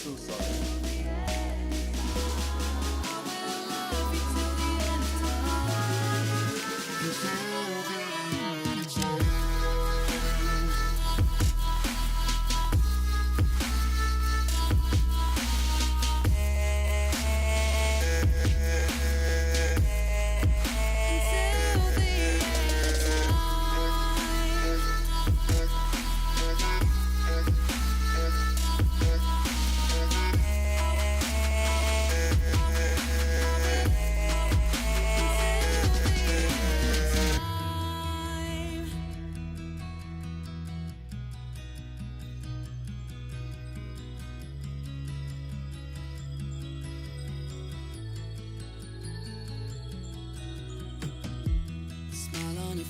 so sorry.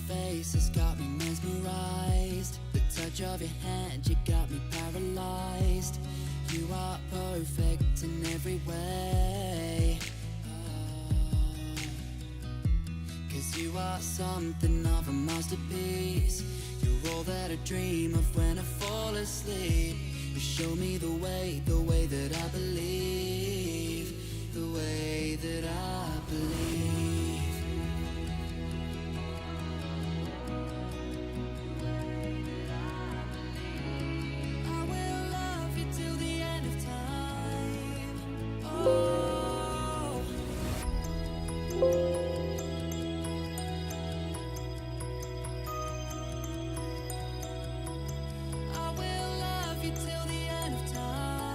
Face has got me mesmerized. The touch of your hand, you got me paralyzed. You are perfect in every way. Cause you are something of a masterpiece. You're all that I dream of when I fall asleep. You show me the way that I believe, the way that I believe. Until the end of time.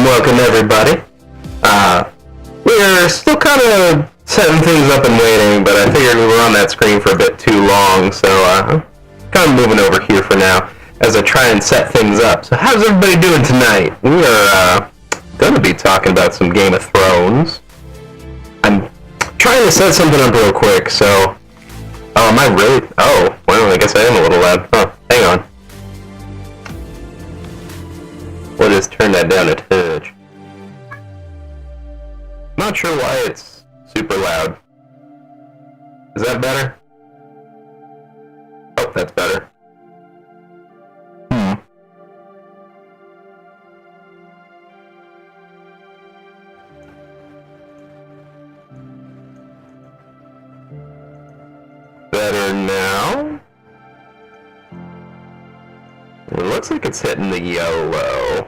welcome everybody. We're still kind of setting things up and waiting, but I figured we were on that screen for a bit too long, so kind of moving over here for now as I try and set things up. So how's everybody doing tonight? We are going to be talking about some Game of Thrones. I'm trying to set something up real quick, so... Oh, am I really... Oh, well, I guess I am a little loud. Oh, hang on. We'll just turn that down a touch. Not sure why it's super loud. Is that better? Oh, that's better. Better now? It looks like it's hitting the yellow.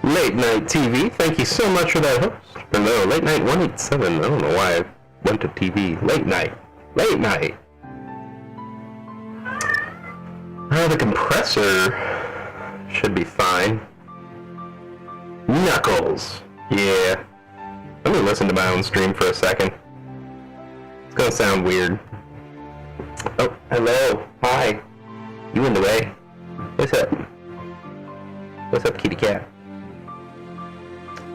Late Night TV, thank you so much for that host. Hello, Late Night 187. I don't know why I went to TV. Late Night. Late Night. The compressor should be fine. Knuckles. Yeah. Let me listen to my own stream for a second. It's gonna sound weird. Oh, hello. Hi. You in the way? What's up? What's up, kitty cat?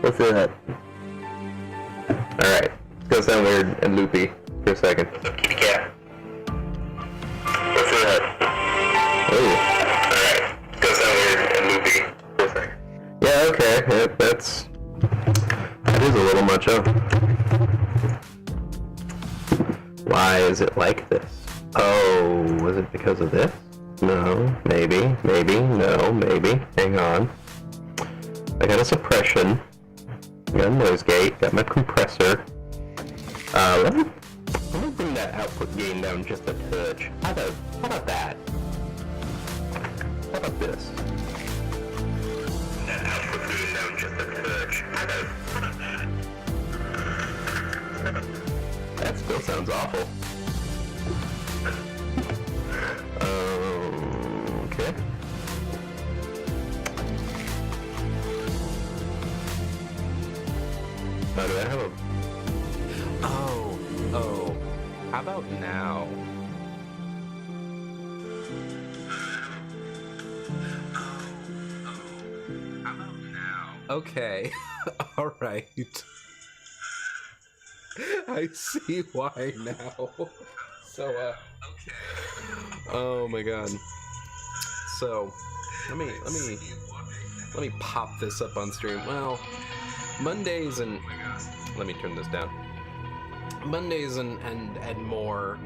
What's up? Alright. It's gonna sound weird and loopy for a second. What's up, kitty cat? What's up? Oh. Alright. It's gonna sound weird and loopy for a second. Yeah, okay. That is a little much up. Why is it like this? Oh, was it because of this? No, maybe, no, maybe. Hang on. I got a suppression. Got a noise gate. Got my compressor. Let me bring that output gain down just a touch. How about that? How about this? That output gain down just a touch. How about that? That still sounds awful. Okay. Do I have a... Oh. How about now? How about now? Okay. Alright. I see why now. So, okay. Oh my god. So, let me pop this up on stream. Well, Mondays and... Let me turn this down. Mondays and more.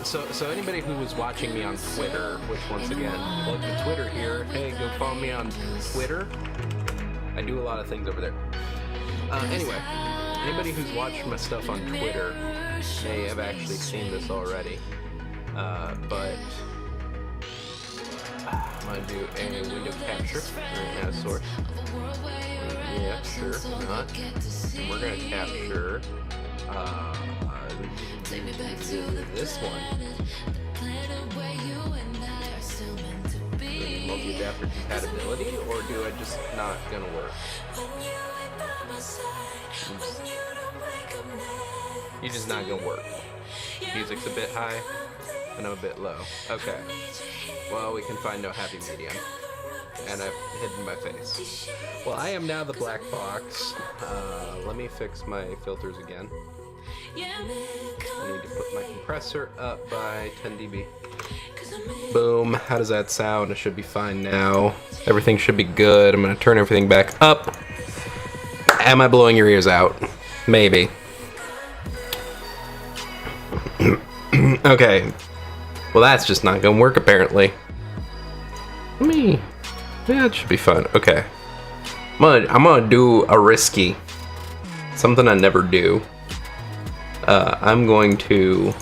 So anybody who was watching me on Twitter, which once again, plug the Twitter here. Hey, go follow me on Twitter. I do a lot of things over there. Anyway, anybody who's watched my stuff on Twitter may have actually seen this already. But I'm gonna do a window capture and a source. Yeah, sure, why not? And we're gonna capture this one. Multi-adapter compatibility, or do I just not gonna work? You're just not gonna work. Music's a bit high, and I'm a bit low. Okay. Well, we can find no happy medium. And I've hidden my face. Well, I am now the black box. Let me fix my filters again. I need to put my compressor up by 10 dB. Boom. How does that sound? It should be fine now. Everything should be good. I'm going to turn everything back up. Am I blowing your ears out? Maybe. Okay. Well, that's just not going to work, apparently. Yeah, it should be fun. Okay. I'm gonna do a risky. Something I never do. I'm going to...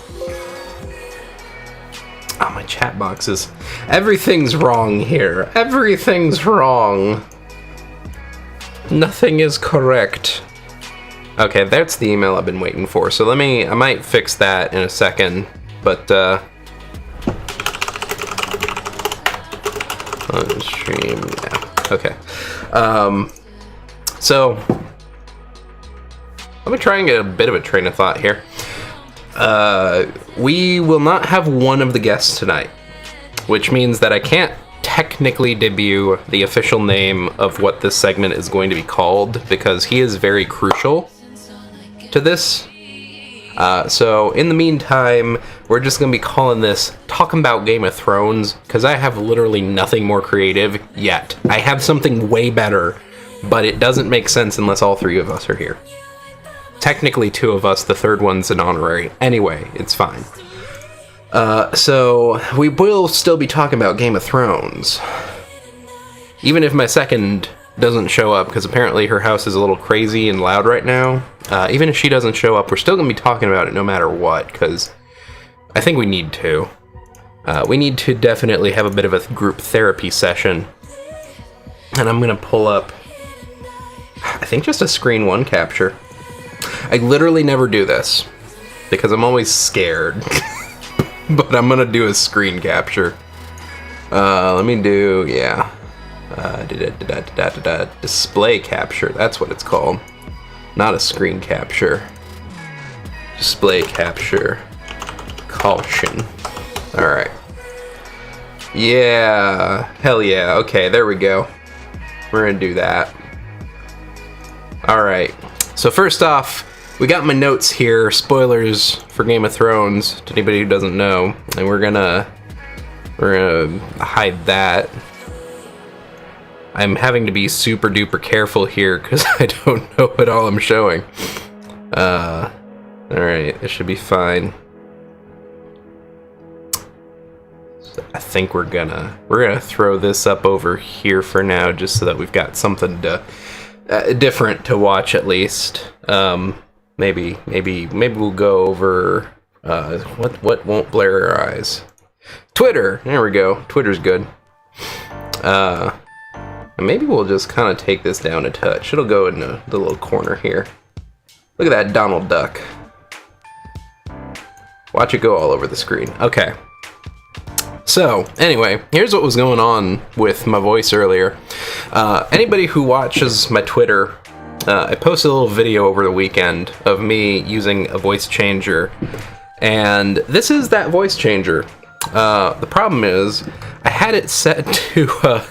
Oh, my chat boxes. Everything's wrong here. Everything's wrong. Nothing is correct. Okay, that's the email I've been waiting for. So I might fix that in a second. But, On stream, yeah. Okay. So let me try and get a bit of a train of thought here. We will not have one of the guests tonight, which means that I can't technically debut the official name of what this segment is going to be called, because he is very crucial to this. So in the meantime, we're just going to be calling this Talking About Game of Thrones, because I have literally nothing more creative yet. I have something way better, but it doesn't make sense unless all three of us are here. Technically two of us, the third one's an honorary. Anyway, it's fine. So we will still be talking about Game of Thrones. Even if my second doesn't show up, because apparently her house is a little crazy and loud right now. Even if she doesn't show up, we're still going to be talking about it no matter what, because I think we need to. We need to definitely have a bit of a group therapy session. And I'm going to pull up, I think, just a screen one capture. I literally never do this, because I'm always scared. But I'm going to do a screen capture. Let me do, yeah. Display capture, that's what it's called. Not a screen capture. Display capture. Caution. Alright. Yeah. Hell yeah. Okay, there we go. We're gonna do that. Alright. So first off, we got my notes here. Spoilers for Game of Thrones, to anybody who doesn't know. And we're gonna hide that. I'm having to be super duper careful here because I don't know what all I'm showing. Alright, this should be fine. So I think we're gonna throw this up over here for now, just so that we've got something to different to watch at least. Maybe we'll go over what won't blur our eyes. Twitter, there we go. Twitter's good. Maybe we'll just kind of take this down a touch. It'll go in the little corner here. Look at that Donald Duck. Watch it go all over the screen. Okay. So, anyway, here's what was going on with my voice earlier. Anybody who watches my Twitter, I posted a little video over the weekend of me using a voice changer. And this is that voice changer. The problem is, I had it set to...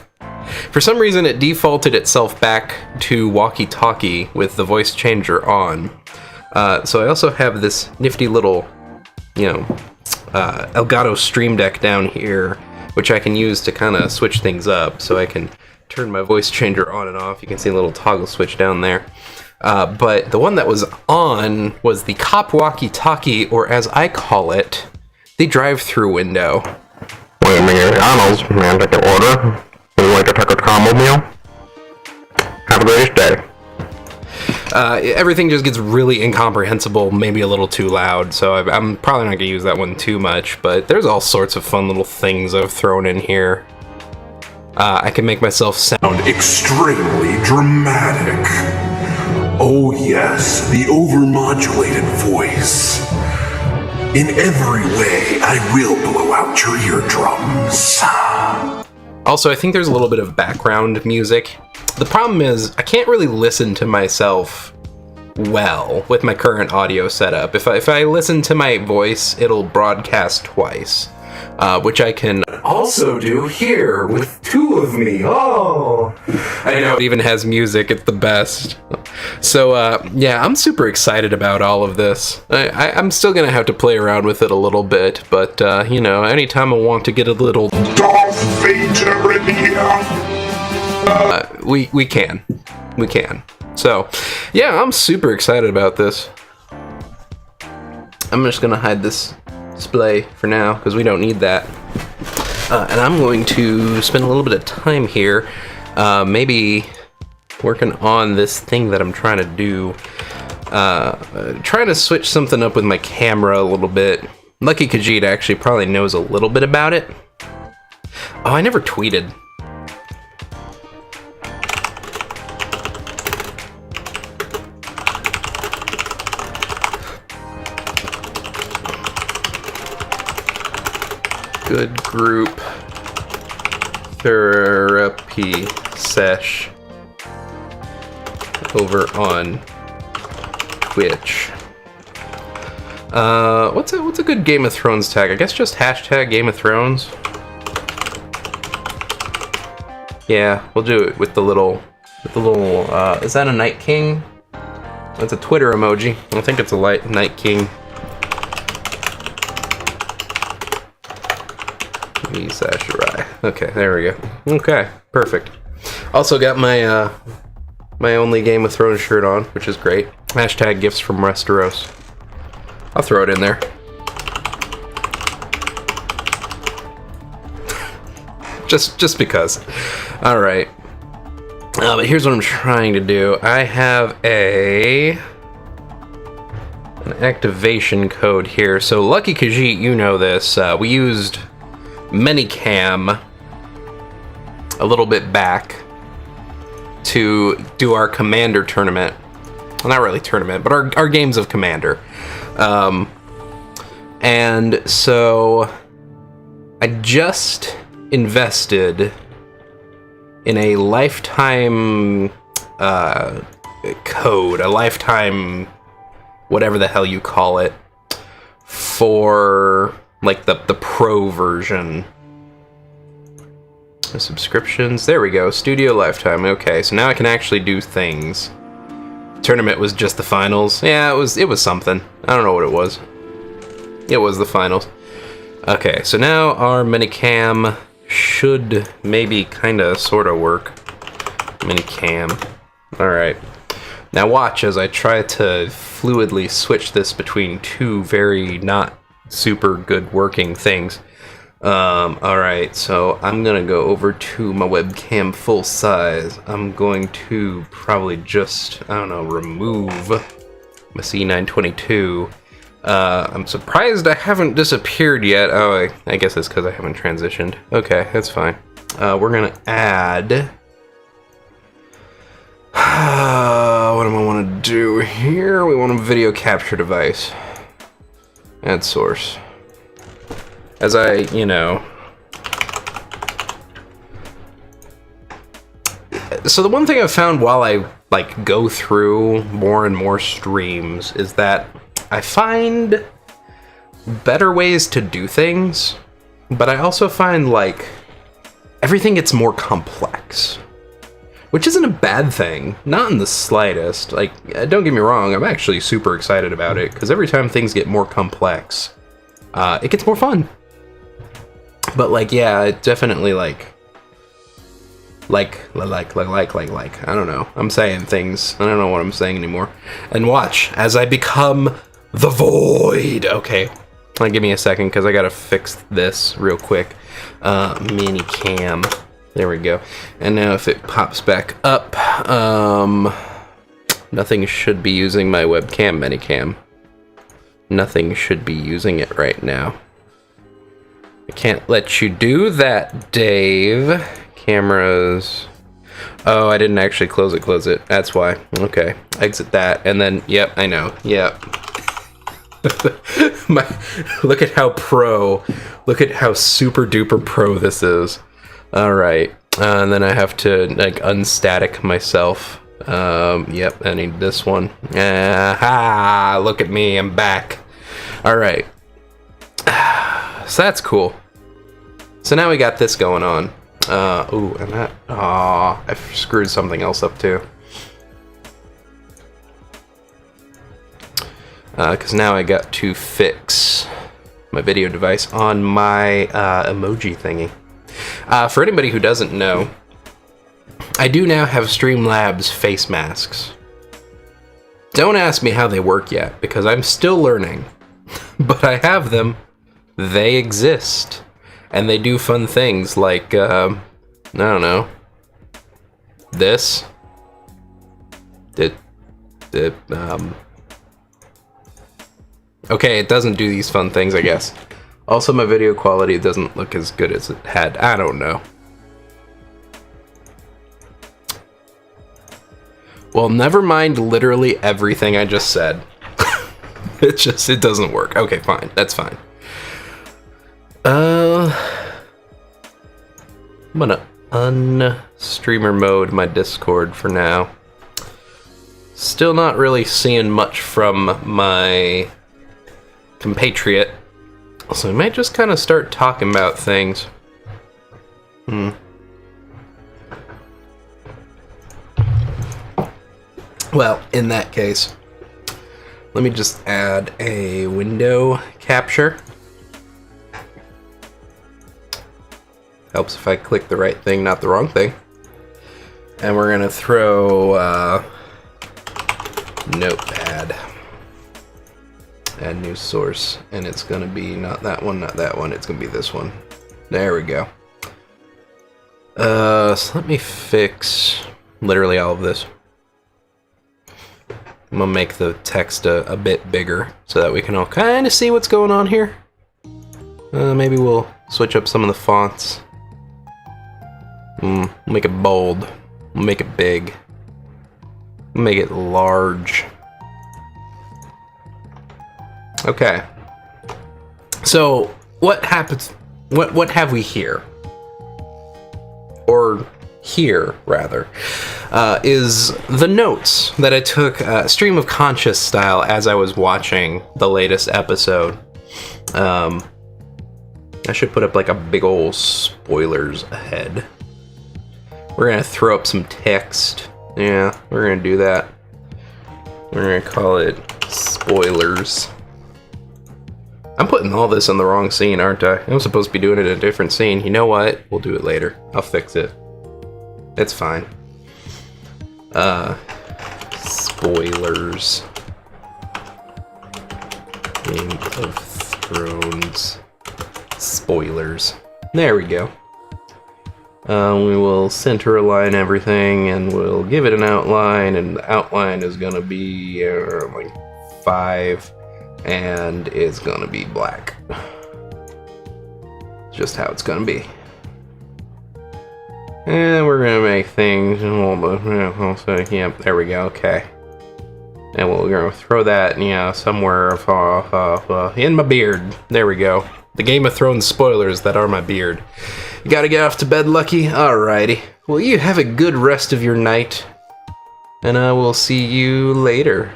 for some reason, it defaulted itself back to walkie-talkie with the voice changer on. So I also have this nifty little, Elgato Stream Deck down here, which I can use to kind of switch things up. So I can turn my voice changer on and off. You can see a little toggle switch down there. But the one that was on was the cop walkie-talkie, or as I call it, the drive-through window. Wait a minute, Donald's, man, take your order. Would you like to take a combo meal? Have a great day. Everything just gets really incomprehensible, maybe a little too loud, so I'm probably not going to use that one too much, but there's all sorts of fun little things I've thrown in here. I can make myself sound extremely dramatic. Oh yes, the overmodulated voice. In every way, I will blow out your eardrums. Also, I think there's a little bit of background music. The problem is, I can't really listen to myself well with my current audio setup. If I listen to my voice, it'll broadcast twice, which I can also do here with two of me. Oh, I know it even has music. It's the best. So yeah, I'm super excited about all of this. I'm still gonna have to play around with it a little bit, but anytime I want to get a little Darth Vader in here. we can. So yeah, I'm super excited about this. I'm just gonna hide this display for now because we don't need that. And I'm going to spend a little bit of time here, maybe working on this thing that I'm trying to do. Trying to switch something up with my camera a little bit. Lucky Khajiit actually probably knows a little bit about it. Oh, I never tweeted. Good group therapy sesh over on Twitch. What's a good Game of Thrones tag? I guess just hashtag Game of Thrones. Yeah, we'll do it with the little, is that a Night King? That's a Twitter emoji. I think it's a Night King. Okay, there we go. Okay, perfect. Also got my my only Game of Thrones shirt on, which is great. Hashtag gifts from Resteros. I'll throw it in there. just because. All right. But here's what I'm trying to do. I have an activation code here. So Lucky Khajiit, you know this. We used Minicam a little bit back to do our Commander tournament. Well, not really tournament, but our games of Commander. And so I just invested in a lifetime code, a lifetime whatever the hell you call it, for like the pro version. The subscriptions, there we go, Studio Lifetime. Okay, so now I can actually do things. Tournament was just the finals. Yeah, it was something. I don't know what it was. It was the finals. Okay, so now our minicam should maybe kinda sorta work. Minicam. Alright. Now watch as I try to fluidly switch this between two very not super good working things. Alright, so I'm gonna go over to my webcam full size. I'm going to probably just, I don't know, remove my C922. I'm surprised I haven't disappeared yet. Oh, I guess it's because I haven't transitioned. Okay, that's fine. We're gonna add... what do I want to do here? We want a video capture device. Add source. As I, you know... So the one thing I've found while I, like, go through more and more streams is that I find better ways to do things, but I also find, like, everything gets more complex. Which isn't a bad thing, not in the slightest. Like, don't get me wrong, I'm actually super excited about it, because every time things get more complex, it gets more fun. But, like, yeah, it definitely, like, I don't know. I'm saying things. I don't know what I'm saying anymore. And watch, as I become the void. Okay, give me a second, because I gotta fix this real quick. Mini cam. There we go. And now if it pops back up, nothing should be using my webcam minicam. Nothing should be using it right now. I can't let you do that, Dave. Cameras. Oh, I didn't actually close it. That's why. Okay. Exit that. And then, yep, I know. Yep. Look at how pro. Look at how super duper pro this is. Alright. And then I have to, like, unstatic myself. Yep, I need this one. Look at me, I'm back. Alright. So that's cool. So now we got this going on. Ooh, and that... Aw, I screwed something else up too. Because now I got to fix my video device on my emoji thingy. For anybody who doesn't know, I do now have Streamlabs face masks. Don't ask me how they work yet, because I'm still learning. But I have them. They exist. And they do fun things like, I don't know. This. Okay, it doesn't do these fun things, I guess. Also, my video quality doesn't look as good as it had. I don't know. Well, never mind literally everything I just said. It doesn't work. Okay, fine. That's fine. I'm gonna unstreamer mode my Discord for now. Still not really seeing much from my compatriot, so I might just kind of start talking about things. Well, in that case, let me just add a window capture. Helps if I click the right thing, not the wrong thing. And we're gonna throw notepad. Add new source, and it's gonna be not that one, it's gonna be this one. There we go. So let me fix literally all of this. I'm gonna make the text a bit bigger so that we can all kind of see what's going on here. Maybe we'll switch up some of the fonts. Make it bold. Make it big. Make it large. Okay. So what happens? What have we here? Or here, rather, is the notes that I took stream of conscious style as I was watching the latest episode. I should put up like a big ol' spoilers ahead. We're gonna throw up some text. Yeah, we're gonna do that. We're gonna call it spoilers. I'm putting all this in the wrong scene, aren't I? I'm supposed to be doing it in a different scene. You know what? We'll do it later. I'll fix it. It's fine. Spoilers. Game of Thrones. Spoilers. There we go. We will center align everything, and we'll give it an outline, and the outline is gonna be like 5, and it's gonna be black. Just how it's gonna be. And we're gonna make things a little bit, so yeah, there we go, okay. And we're gonna throw that, somewhere in my beard. There we go. The Game of Thrones spoilers that are my beard. You gotta get off to bed, Lucky? Alrighty. Well, you have a good rest of your night. And I will see you later.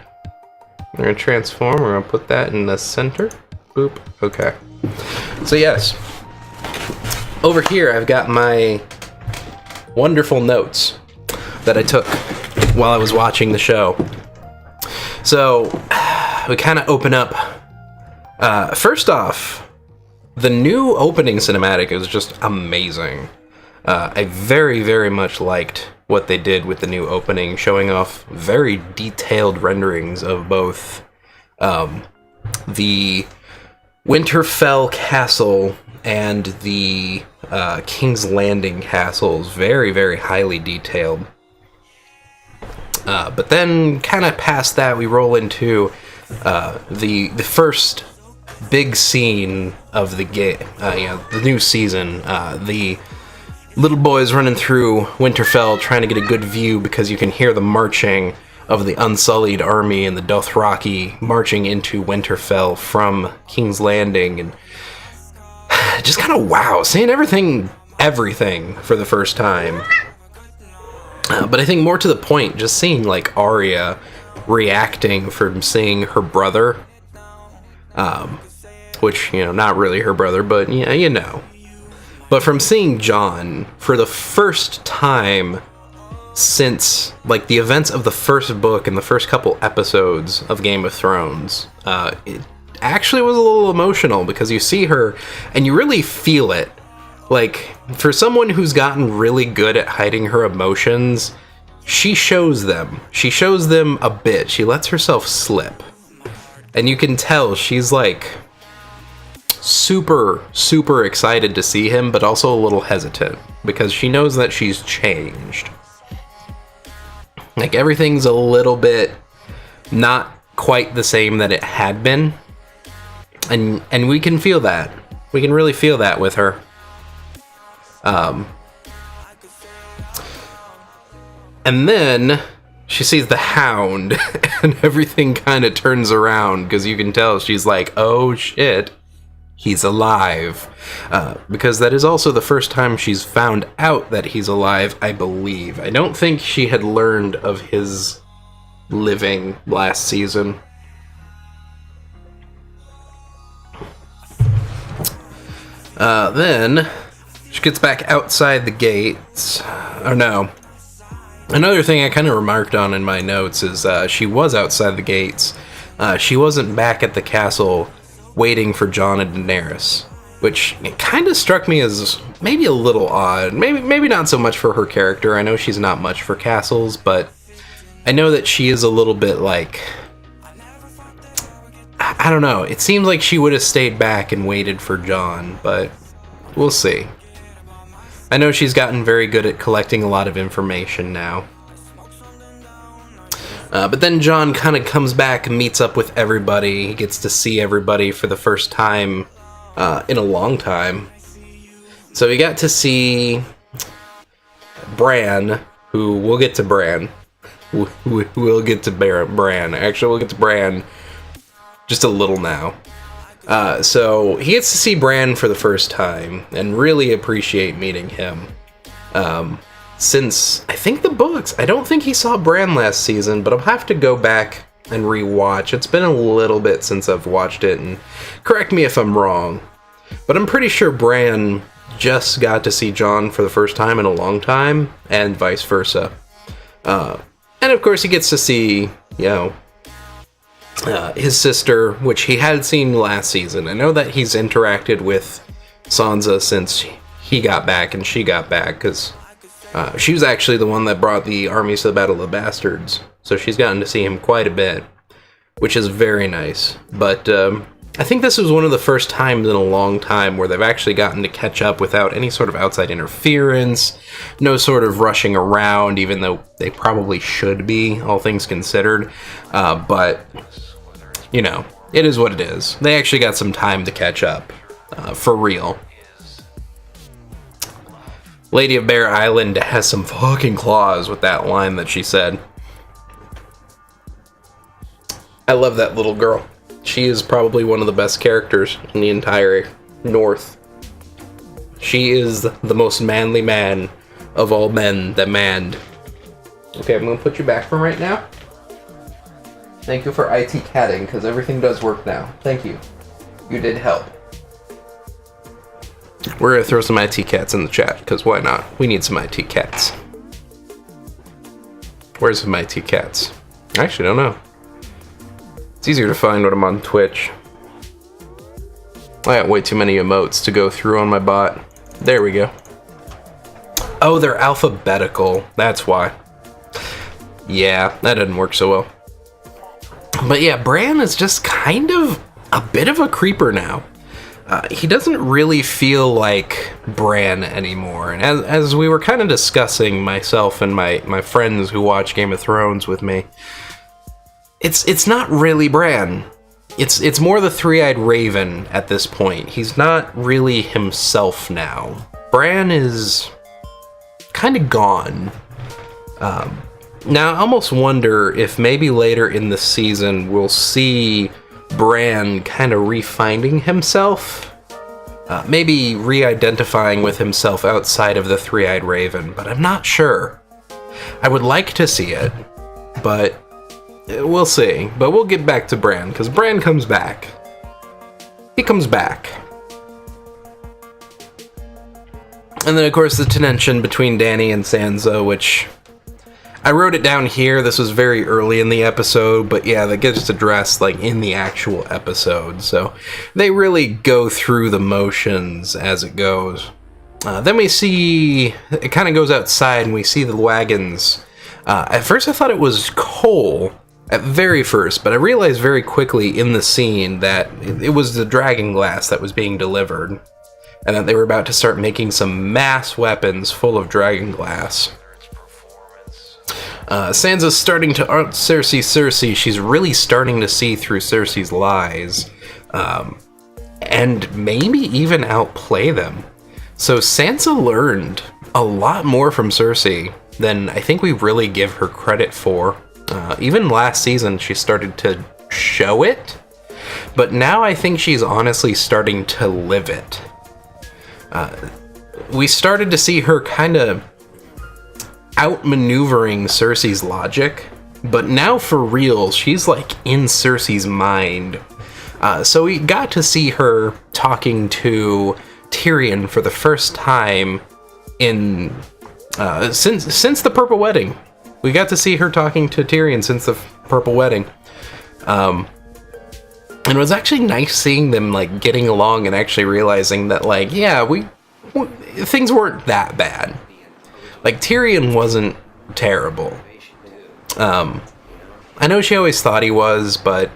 We're gonna transform, we're gonna put that in the center. Boop, okay. So yes, over here I've got my wonderful notes that I took while I was watching the show. So, we kind of open up. First off, the new opening cinematic is just amazing. I very, very much liked what they did with the new opening, showing off very detailed renderings of both the Winterfell Castle and the King's Landing castles. Very, very highly detailed. But then, kind of past that, we roll into the first big scene of the game, the new season. The little boys running through Winterfell trying to get a good view because you can hear the marching of the Unsullied army and the Dothraki marching into Winterfell from King's Landing, and just kind of wow, seeing everything for the first time. But I think more to the point, just seeing like Arya reacting from seeing her brother, which, not really her brother, but but from seeing Jon for the first time since like the events of the first book and the first couple episodes of Game of Thrones, it actually was a little emotional because you see her and you really feel it. Like, for someone who's gotten really good at hiding her emotions, she shows them. She shows them a bit. She lets herself slip. And you can tell she's like super, super excited to see him, but also a little hesitant because she knows that she's changed. Like, everything's a little bit not quite the same that it had been. And we can feel that. We can really feel that with her. And then she sees the Hound and everything kind of turns around because you can tell she's like, oh shit, he's alive. Because that is also the first time she's found out that he's alive, I believe. I don't think she had learned of his living last season. Then she gets back outside the gates. Oh no. Another thing I kind of remarked on in my notes is she was outside the gates. She wasn't back at the castle waiting for Jon and Daenerys, which kind of struck me as maybe a little odd. Maybe not so much for her character. I know she's not much for castles, but I know that she is a little bit like... I don't know. It seems like she would have stayed back and waited for Jon, but we'll see. I know she's gotten very good at collecting a lot of information now. But then Jon kind of comes back and meets up with everybody. He gets to see everybody for the first time in a long time. So we got to see Bran, who we'll get to Bran. We'll get to Bran. Actually, we'll get to Bran just a little now. So he gets to see Bran for the first time and really appreciate meeting him. Since, I think the books, I don't think he saw Bran last season, but I'll have to go back and rewatch. It's been a little bit since I've watched it, and correct me if I'm wrong, but I'm pretty sure Bran just got to see Jon for the first time in a long time, and vice versa. And of course he gets to see, you know, his sister, which he had seen last season. I know that he's interacted with Sansa since he got back and she got back, because she was actually the one that brought the armies to the Battle of the Bastards. So she's gotten to see him quite a bit, which is very nice. But I think this was one of the first times in a long time where they've actually gotten to catch up without any sort of outside interference, no sort of rushing around, even though they probably should be, all things considered. But, you know, it is what it is. They actually got some time to catch up, for real. Lady of Bear Island has some fucking claws with that line that she said. I love that little girl. She is probably one of the best characters in the entire North. She is the most manly man of all men that manned. Okay, I'm gonna put you back for right now. Thank you for IT catting, because everything does work now. Thank you. You did help. We're gonna throw some IT cats in the chat, because why not? We need some IT cats. Where's some IT cats? I actually don't know. It's easier to find when I'm on Twitch. I got way too many emotes to go through on my bot. There we go. Oh, they're alphabetical. That's why. Yeah, that didn't work so well. But yeah, Bran is just kind of a bit of a creeper now. He doesn't really feel like Bran anymore. And as we were kind of discussing, myself and my friends who watch Game of Thrones with me, it's not really Bran. It's more the three-eyed raven at this point. He's not really himself now. Bran is kind of gone. Now, I almost wonder if maybe later in the season we'll see Bran kind of refinding himself. Maybe re-identifying with himself outside of the three-eyed raven, but I'm not sure. I would like to see it, but we'll see. But we'll get back to Bran, because Bran comes back. He comes back. And then, of course, the tension between Dany and Sansa, which I wrote it down here. This was very early in the episode, but yeah, that gets addressed like in the actual episode. So they really go through the motions as it goes. Then we see, it kind of goes outside and we see the wagons. At first I thought it was coal, at very first, but I realized very quickly in the scene that it was the dragon glass that was being delivered, and that they were about to start making some mass weapons full of dragon glass. Sansa's starting to out Cersei. She's really starting to see through Cersei's lies, and maybe even outplay them. So Sansa learned a lot more from Cersei than I think we really give her credit for. Even last season, she started to show it, but now I think she's honestly starting to live it. We started to see her kind of outmaneuvering Cersei's logic, but now for real, she's like in Cersei's mind. So we got to see her talking to Tyrion for the first time in since the Purple Wedding. We got to see her talking to Tyrion since the Purple Wedding. And it was actually nice seeing them like getting along and actually realizing that like, yeah, things weren't that bad. Like Tyrion wasn't terrible. I know she always thought he was, but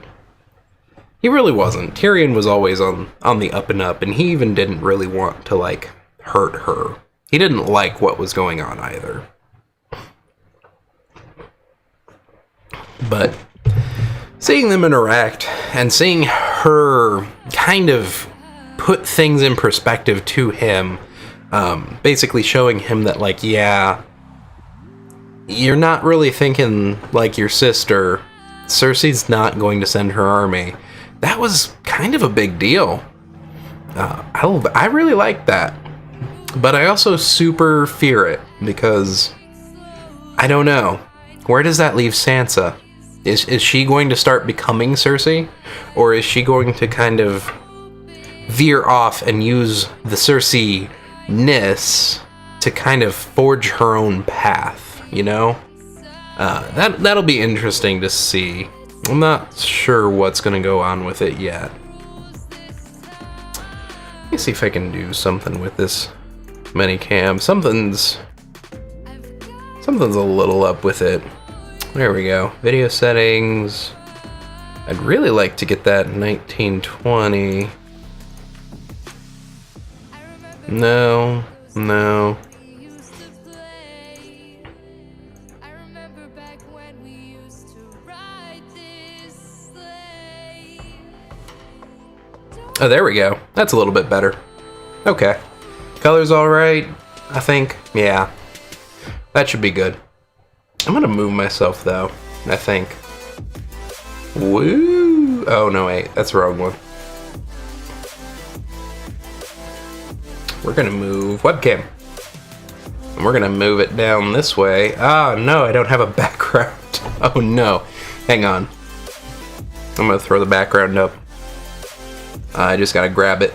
he really wasn't. Tyrion was always on the up and up, and he even didn't really want to like hurt her. He didn't like what was going on either. But seeing them interact and seeing her kind of put things in perspective to him, basically showing him that like, yeah, you're not really thinking like your sister. Cersei's not going to send her army. That was kind of a big deal. I really like that. But I also super fear it because I don't know. Where does that leave Sansa? Is she going to start becoming Cersei? Or is she going to kind of veer off and use the Cersei-ness to kind of forge her own path, you know? That'll be interesting to see. I'm not sure what's going to go on with it yet. Let me see if I can do something with this minicam. Something's a little up with it. There we go. Video settings. I'd really like to get that 1920. No. Oh, there we go. That's a little bit better. Okay. Color's alright, I think. Yeah. That should be good. I'm gonna move myself, though, I think. Woo! Oh, no, wait. That's the wrong one. We're gonna move webcam. And we're gonna move it down this way. Oh, no, I don't have a background. Oh, no. Hang on. I'm gonna throw the background up. I just gotta grab it.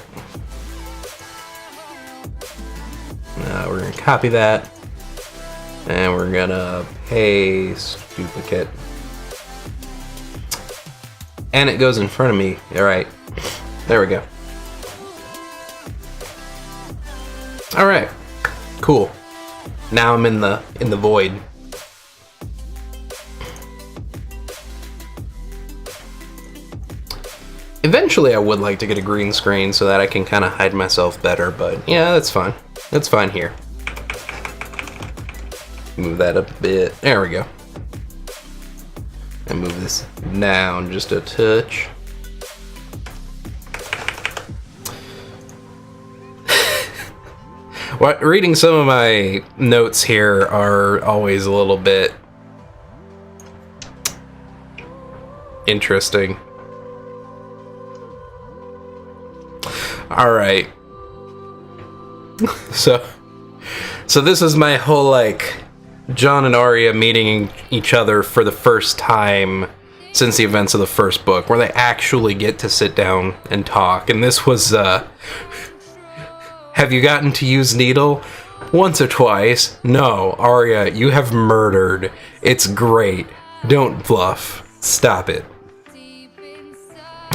We're gonna copy that. And we're gonna paste duplicate. And it goes in front of me. Alright. There we go. Alright. Cool. Now I'm in the void. Eventually I would like to get a green screen so that I can kind of hide myself better, but yeah, that's fine. That's fine here. Move that up a bit. There we go. And move this down just a touch. Reading some of my notes here are always a little bit interesting. Alright. So this is my whole, like, Jon and Arya meeting each other for the first time since the events of the first book, where they actually get to sit down and talk. And this was, have you gotten to use Needle? Once or twice. No, Arya, you have murdered. It's great. Don't bluff. Stop it.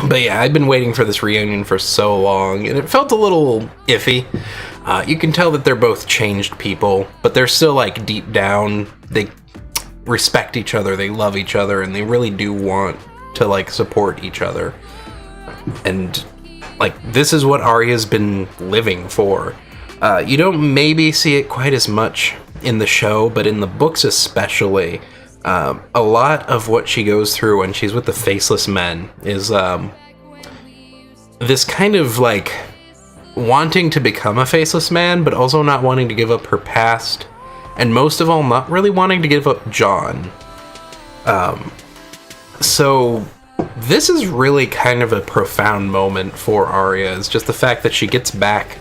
But yeah, I've been waiting for this reunion for so long, and it felt a little iffy. You can tell that they're both changed people, but they're still, like, deep down, they respect each other, they love each other, and they really do want to, like, support each other. And, like, this is what Arya's been living for. You don't maybe see it quite as much in the show, but in the books especially, a lot of what she goes through when she's with the Faceless Men is this kind of, like, wanting to become a faceless man, but also not wanting to give up her past, and most of all, not really wanting to give up Jon. So this is really kind of a profound moment for Arya. It's just the fact that she gets back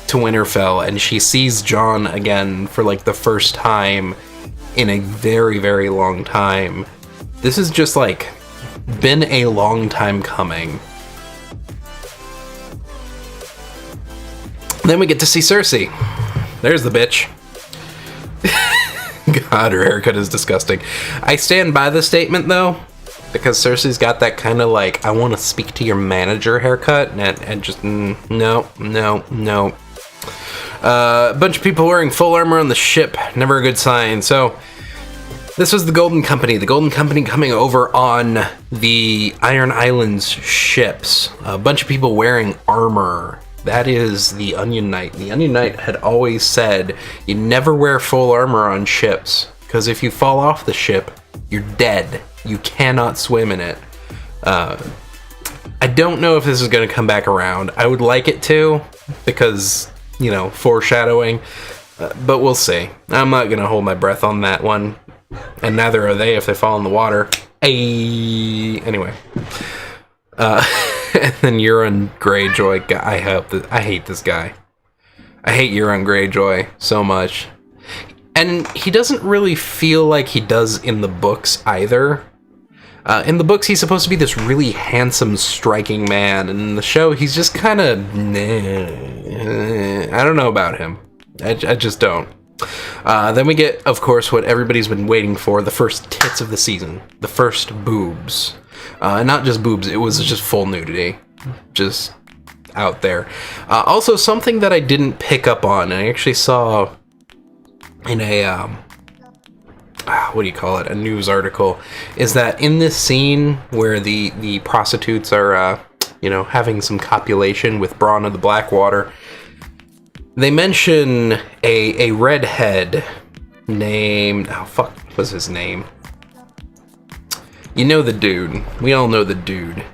to Winterfell and she sees Jon again for like the first time in a very, very long time. This has just like been a long time coming. Then we get to see Cersei. There's the bitch. God, her haircut is disgusting. I stand by the statement though, because Cersei's got that kind of like, I want to speak to your manager haircut, and just, no. A bunch of people wearing full armor on the ship, never a good sign. So, this was the Golden Company. The Golden Company coming over on the Iron Islands ships. A bunch of people wearing armor. That is the Onion Knight. The Onion Knight had always said, you never wear full armor on ships, because if you fall off the ship, you're dead. You cannot swim in it. I don't know if this is going to come back around. I would like it to, because, you know, foreshadowing, but we'll see. I'm not going to hold my breath on that one, and neither are they if they fall in the water. Anyway. And then Euron Greyjoy. I hate this guy. I hate Euron Greyjoy so much. And he doesn't really feel like he does in the books either. In the books, he's supposed to be this really handsome, striking man. And in the show, he's just kind of... I don't know about him. I just don't. Then we get, of course, what everybody's been waiting for. The first tits of the season. The first boobs. And not just boobs, it was just full nudity. Just out there. Also, something that I didn't pick up on, and I actually saw in a, what do you call it, a news article, is that in this scene where the prostitutes are, you know, having some copulation with Bronn of the Blackwater, they mention a redhead named, oh fuck, what was his name? You know the dude. We all know the dude.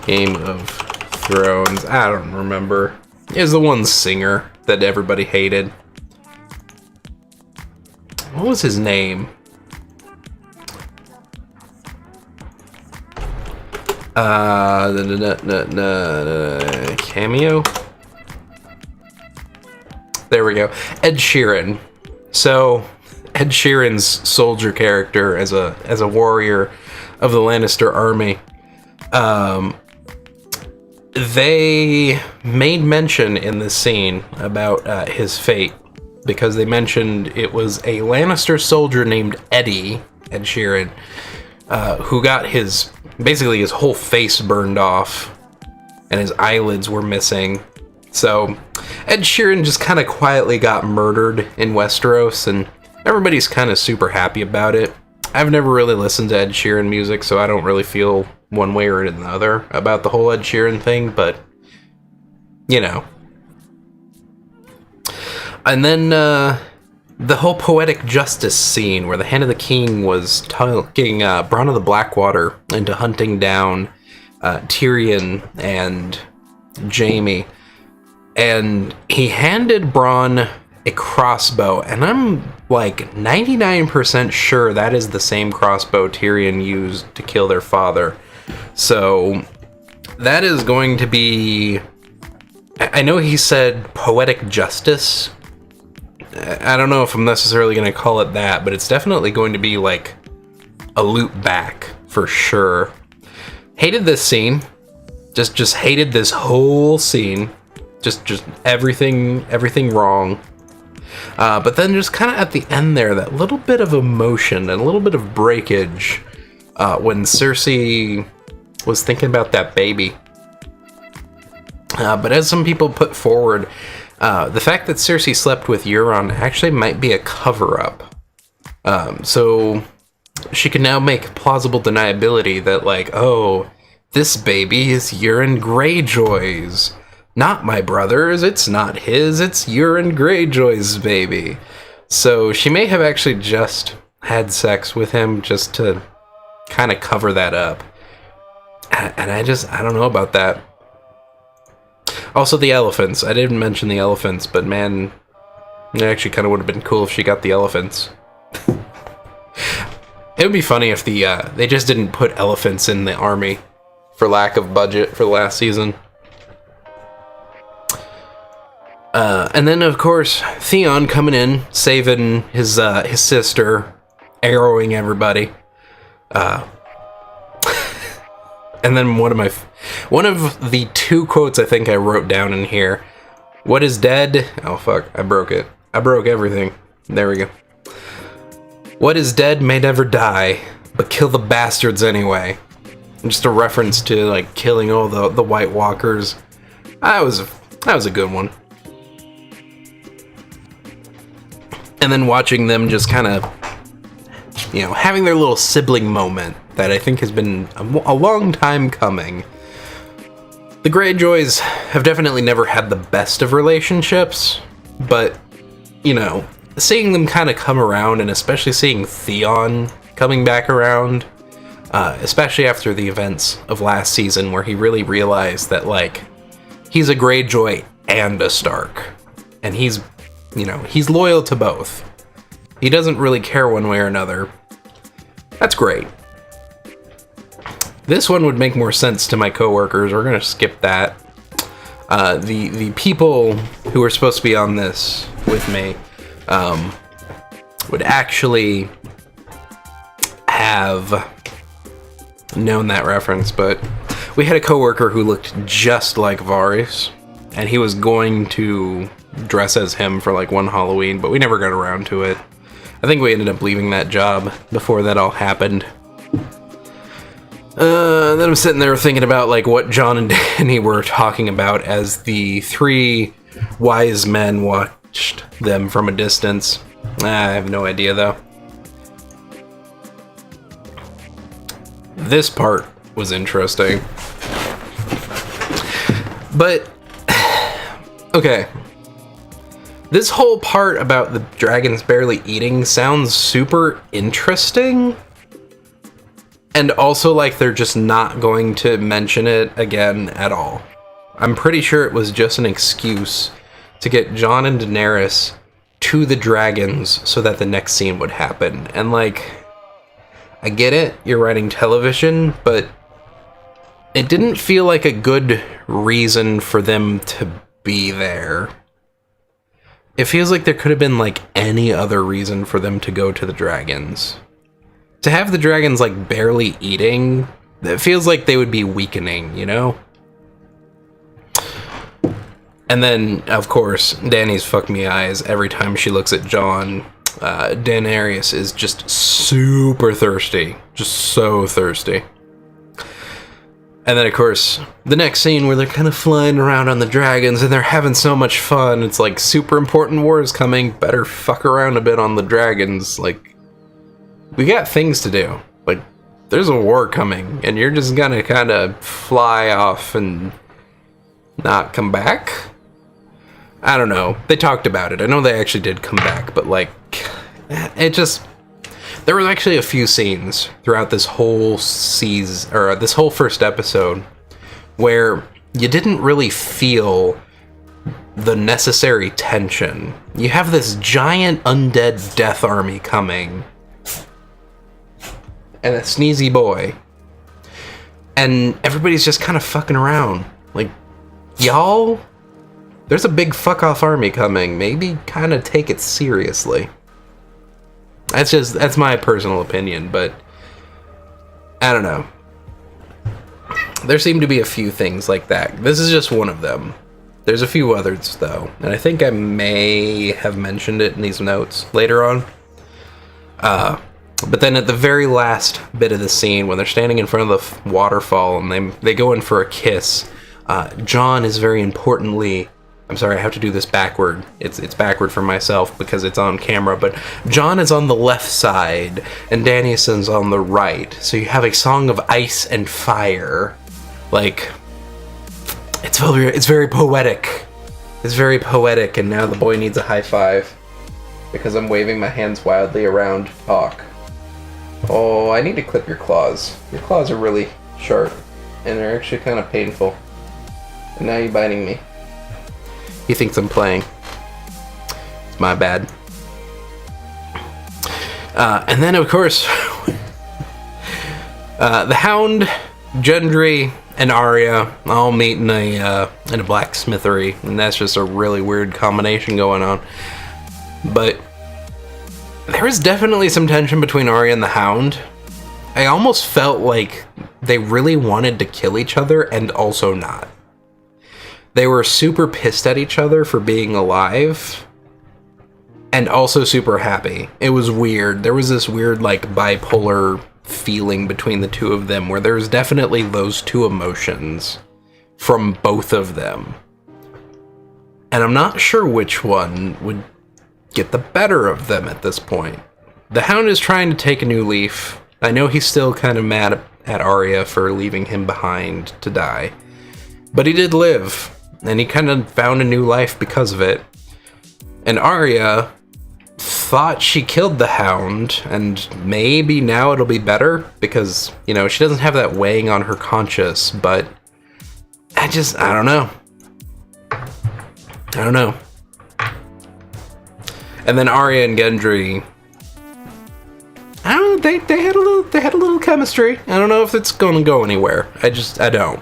Game of Thrones. I don't remember. Is the one singer that everybody hated. What was his name? Cameo? There we go. Ed Sheeran. So... Ed Sheeran's soldier character as a warrior of the Lannister army, they made mention in this scene about his fate, because they mentioned it was a Lannister soldier named Ed Sheeran, who got basically his whole face burned off and his eyelids were missing. So Ed Sheeran just kind of quietly got murdered in Westeros, and everybody's kind of super happy about it. I've never really listened to Ed Sheeran music, so I don't really feel one way or another about the whole Ed Sheeran thing, but, you know. And then, the whole poetic justice scene where the Hand of the King was talking Bronn of the Blackwater into hunting down Tyrion and Jaime. And he handed Bronn a crossbow, and I'm like 99% sure that is the same crossbow Tyrion used to kill their father. So that is going to be, I know he said poetic justice. I don't know if I'm necessarily going to call it that, but it's definitely going to be like a loop back for sure. Hated this scene. Just hated this whole scene. Just everything wrong. But then just kind of at the end there, that little bit of emotion and a little bit of breakage when Cersei was thinking about that baby. But as some people put forward, the fact that Cersei slept with Euron actually might be a cover-up. So she can now make plausible deniability that, like, oh, this baby is Euron Greyjoy's. Not my brother's, it's not his, it's Euron Greyjoy's baby. So she may have actually just had sex with him just to kind of cover that up. And I don't know about that. Also the elephants. I didn't mention the elephants, but man, it actually kind of would have been cool if she got the elephants. It would be funny if they just didn't put elephants in the army for lack of budget for the last season. And then, of course, Theon coming in, saving his sister, arrowing everybody. And then one of the two quotes I think I wrote down in here. What is dead? Oh, fuck. I broke it. I broke everything. There we go. What is dead may never die, but kill the bastards anyway. Just a reference to, like, killing all the White Walkers. That was a good one. And then watching them just kind of, having their little sibling moment that I think has been a long time coming. The Greyjoys have definitely never had the best of relationships, but, seeing them kind of come around, and especially seeing Theon coming back around, especially after the events of last season where he really realized that, like, he's a Greyjoy and a Stark. And he's loyal to both. He doesn't really care one way or another. That's great. This one would make more sense to my coworkers. We're gonna skip that. The people who are supposed to be on this with me would actually have known that reference, but we had a coworker who looked just like Varys, and he was going to dress as him for like one Halloween, but we never got around to it. I think we ended up leaving that job before that all happened. Then I'm sitting there thinking about like what Jon and Dany were talking about as the three wise men watched them from a distance. I have no idea though. This part was interesting. But, okay. This whole part about the dragons barely eating sounds super interesting. And also like they're just not going to mention it again at all. I'm pretty sure it was just an excuse to get Jon and Daenerys to the dragons so that the next scene would happen. And like, I get it, you're writing television, but it didn't feel like a good reason for them to be there. It feels like there could have been like any other reason for them to go to the dragons. To have the dragons like barely eating, it feels like they would be weakening, And then, of course, Dany's fuck me eyes every time she looks at Jon. Daenerys is just super thirsty. Just so thirsty. And then, of course, the next scene where they're kind of flying around on the dragons and they're having so much fun. It's like, super important war is coming. Better fuck around a bit on the dragons. Like, we got things to do. Like, there's a war coming and you're just gonna kind of fly off and not come back? I don't know. They talked about it. I know they actually did come back, but like, it just... There was actually a few scenes throughout this whole season, or this whole first episode, where you didn't really feel the necessary tension. You have this giant undead death army coming, and a sneezy boy, and everybody's just kind of fucking around. Like, y'all, there's a big fuck-off army coming. Maybe kind of take it seriously. That's my personal opinion, but I don't know. There seem to be a few things like that. This is just one of them. There's a few others, though, and I think I may have mentioned it in these notes later on. But then at the very last bit of the scene, when they're standing in front of the waterfall and they go in for a kiss, Jon is very importantly... I'm sorry, I have to do this backward. It's backward for myself because it's on camera, but Jon is on the left side and Danielson's on the right. So you have a song of ice and fire. Like, it's very poetic. It's very poetic, and now the boy needs a high five because I'm waving my hands wildly around to talk. Oh, I need to clip your claws. Your claws are really sharp and they're actually kind of painful. And now you're biting me. He thinks I'm playing. It's my bad. And then, of course, The Hound, Gendry, and Arya all meet in a blacksmithery, and that's just a really weird combination going on. But there is definitely some tension between Arya and the Hound. I almost felt like they really wanted to kill each other and also not. They were super pissed at each other for being alive and also super happy. It was weird. There was this weird, like, bipolar feeling between the two of them where there's definitely those two emotions from both of them. And I'm not sure which one would get the better of them at this point. The Hound is trying to take a new leaf. I know he's still kind of mad at Arya for leaving him behind to die. But he did live, and he kind of found a new life because of it. And Arya thought she killed the Hound, and maybe now it'll be better because, you know, she doesn't have that weighing on her conscience, but I don't know. I don't know. And then Arya and Gendry, I don't know, they had a little chemistry. I don't know if it's going to go anywhere. I don't.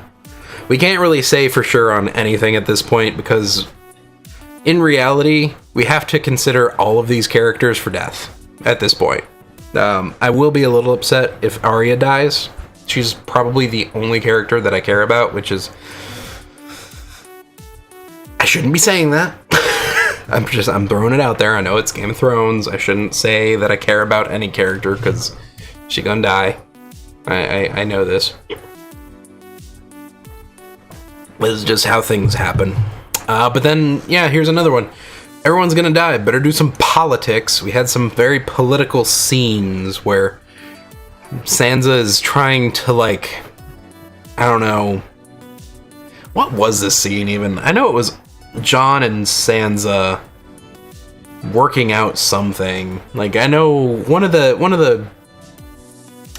We can't really say for sure on anything at this point because in reality, we have to consider all of these characters for death at this point. I will be a little upset if Arya dies. She's probably the only character that I care about, which is... I shouldn't be saying that. I'm throwing it out there. I know it's Game of Thrones. I shouldn't say that I care about any character because she gonna die. I know this. This is just how things happen. But then, yeah, here's another one. Everyone's gonna die. Better do some politics. We had some very political scenes where Sansa is trying to, like, I don't know. What was this scene even? I know it was Jon and Sansa working out something. Like, I know one of the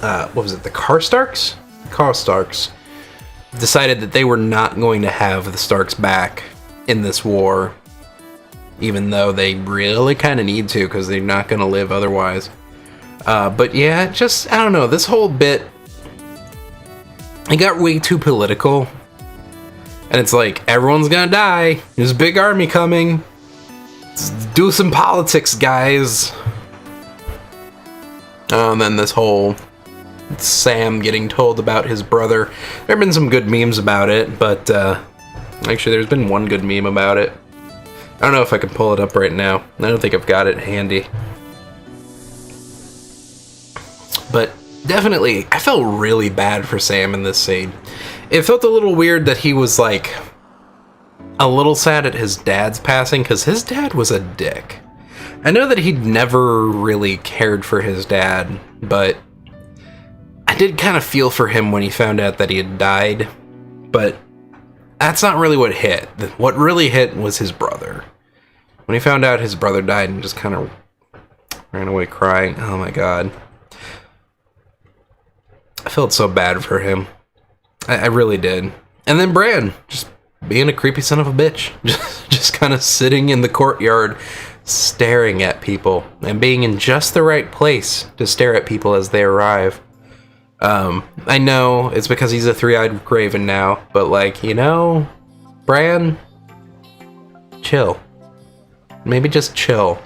what was it? The Karstarks? Karstarks decided that they were not going to have the Starks back in this war, even though they really kind of need to because they're not going to live otherwise. But yeah, just, I don't know, this whole bit, it got way too political. And it's like, everyone's gonna die. There's a big army coming. Let's do some politics, guys. And then this whole Sam getting told about his brother. There have been some good memes about it, but actually there's been one good meme about it. I don't know if I can pull it up right now. I don't think I've got it handy. But definitely, I felt really bad for Sam in this scene. It felt a little weird that he was, like, a little sad at his dad's passing, because his dad was a dick. I know that he'd never really cared for his dad, but I did kind of feel for him when he found out that he had died, but that's not really what hit. What really hit was his brother. When he found out his brother died and just kind of ran away crying, oh my god. I felt so bad for him. I really did. And then Bran, just being a creepy son of a bitch. Just kind of sitting in the courtyard, staring at people, and being in just the right place to stare at people as they arrive. I know it's because he's a three-eyed raven now, but, like, you know, Bran, chill. Maybe just chill.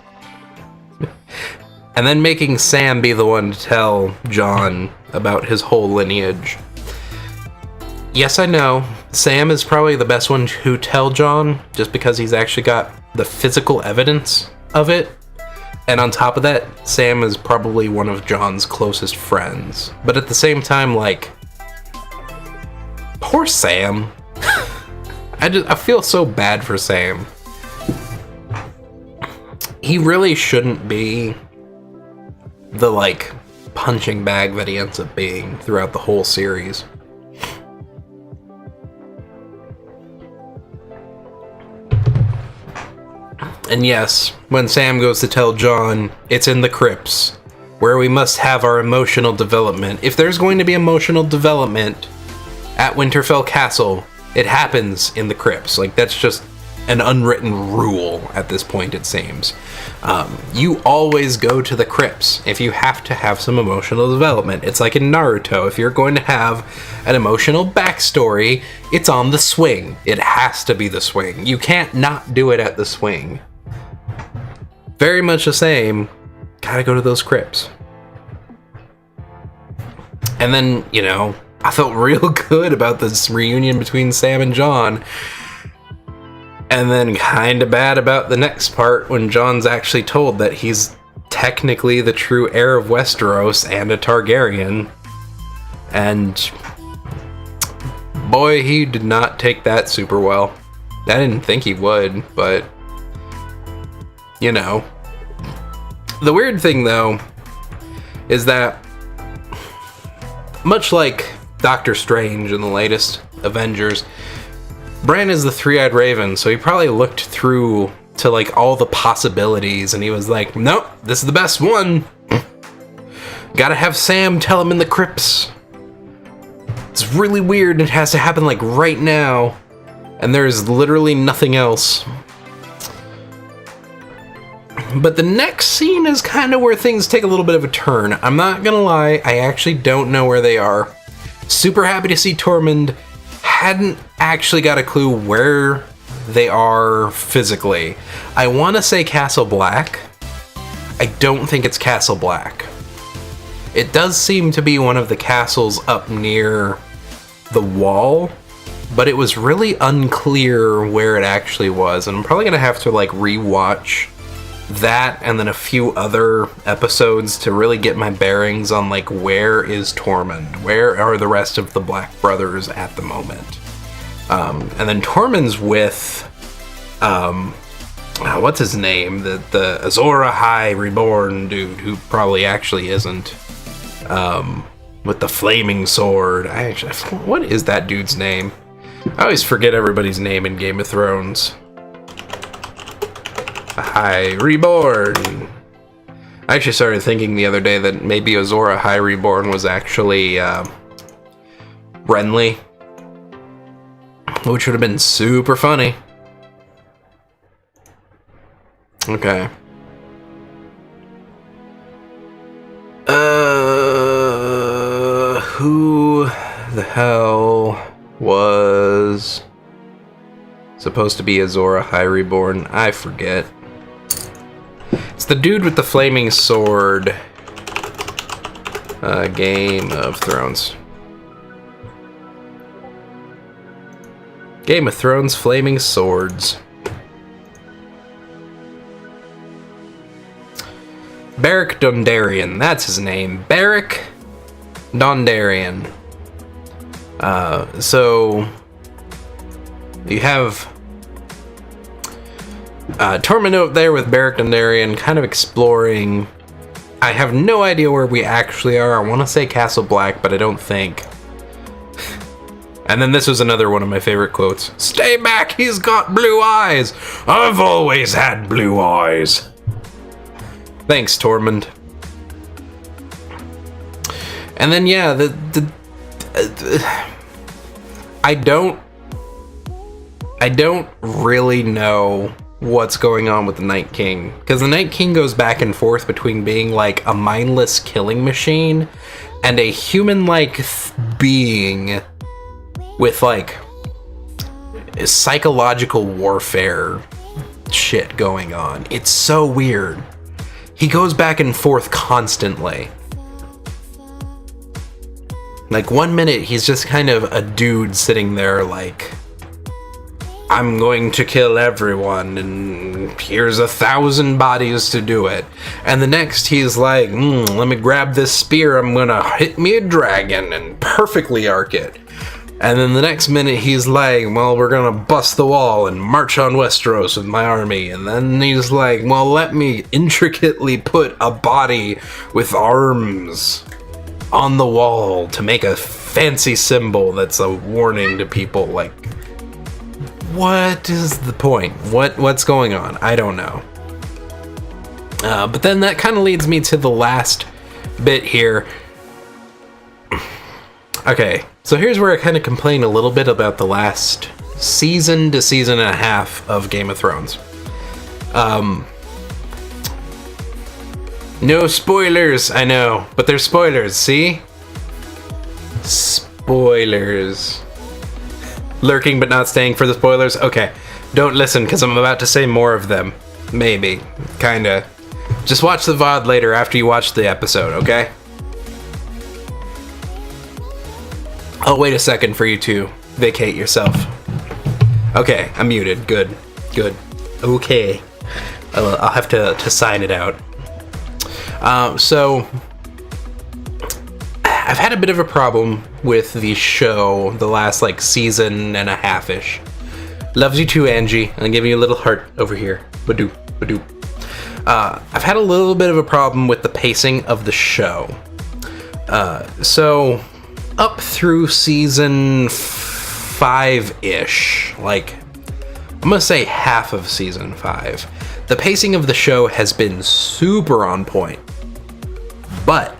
And then making Sam be the one to tell Jon about his whole lineage. Yes, I know, Sam is probably the best one to tell Jon, just because he's actually got the physical evidence of it. And on top of that, Sam is probably one of Jon's closest friends. But at the same time, like, poor Sam. I feel so bad for Sam. He really shouldn't be the, like, punching bag that he ends up being throughout the whole series. And yes, when Sam goes to tell Jon, it's in the crypts, where we must have our emotional development. If there's going to be emotional development at Winterfell Castle, it happens in the crypts. Like, that's just an unwritten rule at this point, it seems. You always go to the crypts if you have to have some emotional development. It's like in Naruto. If you're going to have an emotional backstory, it's on the swing. It has to be the swing. You can't not do it at the swing. Very much the same. Gotta go to those crypts. And then, you know, I felt real good about this reunion between Sam and Jon. And then kind of bad about the next part when Jon's actually told that he's technically the true heir of Westeros and a Targaryen. And boy, he did not take that super well. I didn't think he would, but you know. The weird thing though is that much like Doctor Strange in the latest Avengers, Bran is the three-eyed raven, so he probably looked through to like all the possibilities and he was like, nope, this is the best one. Gotta have Sam tell him in the crypts. It's really weird, it has to happen like right now, and there's literally nothing else. But the next scene is kind of where things take a little bit of a turn. I'm not gonna lie, I actually don't know where they are. Super happy to see Tormund. Hadn't actually got a clue where they are physically. I want to say Castle Black. I don't think it's Castle Black. It does seem to be one of the castles up near the wall, but it was really unclear where it actually was, and I'm probably gonna have to like rewatch that and then a few other episodes to really get my bearings on like where is Tormund, where are the rest of the Black brothers at the moment. And then Tormund's with what's his name, the Azor Ahai Reborn dude, who probably actually isn't, with the flaming sword. What is that dude's name? I always forget everybody's name in Game of Thrones. Ahai Reborn. I actually started thinking the other day that maybe Azor Ahai Reborn was actually Renly, which would have been super funny. Okay. Who the hell was supposed to be Azor Ahai Reborn? I forget. It's the dude with the flaming sword. Game of Thrones. Game of Thrones flaming swords. Beric Dondarrion, that's his name. Beric Dondarrion. So you have Tormund out there with Beric Dondarrion, kind of exploring. I have no idea where we actually are. I want to say Castle Black, but I don't think. And then this was another one of my favorite quotes. "Stay back, he's got blue eyes. I've always had blue eyes." Thanks, Tormund. And then yeah, I don't really know what's going on with the Night King, because the Night King goes back and forth between being like a mindless killing machine and a human-like being with like psychological warfare shit going on. It's so weird. He goes back and forth constantly. Like 1 minute he's just kind of a dude sitting there like, I'm going to kill everyone and here's 1,000 bodies to do it. And the next he's like, let me grab this spear, I'm gonna hit me a dragon and perfectly arc it. And then the next minute he's like, well, we're gonna bust the wall and march on Westeros with my army. And then he's like, well, let me intricately put a body with arms on the wall to make a fancy symbol that's a warning to people. Like, what is the point? What's going on? I don't know. But then that kind of leads me to the last bit here. Okay, so here's where I kind of complain a little bit about the last season to season and a half of Game of Thrones. No spoilers, I know, but they're spoilers, see? Spoilers. Lurking but not staying for the spoilers? Okay, don't listen, because I'm about to say more of them. Maybe. Kinda. Just watch the VOD later after you watch the episode, okay? I'll wait a second for you to vacate yourself. Okay, I'm muted. Good. Good. Okay. I'll have to sign it out. So, I've had a bit of a problem with the show the last, like, season and a half-ish. Loves you too, Angie. I'm giving you a little heart over here. Badoo, badoo. I've had a little bit of a problem with the pacing of the show. So, up through season 5-ish, like, I'm gonna say half of season 5, the pacing of the show has been super on point. But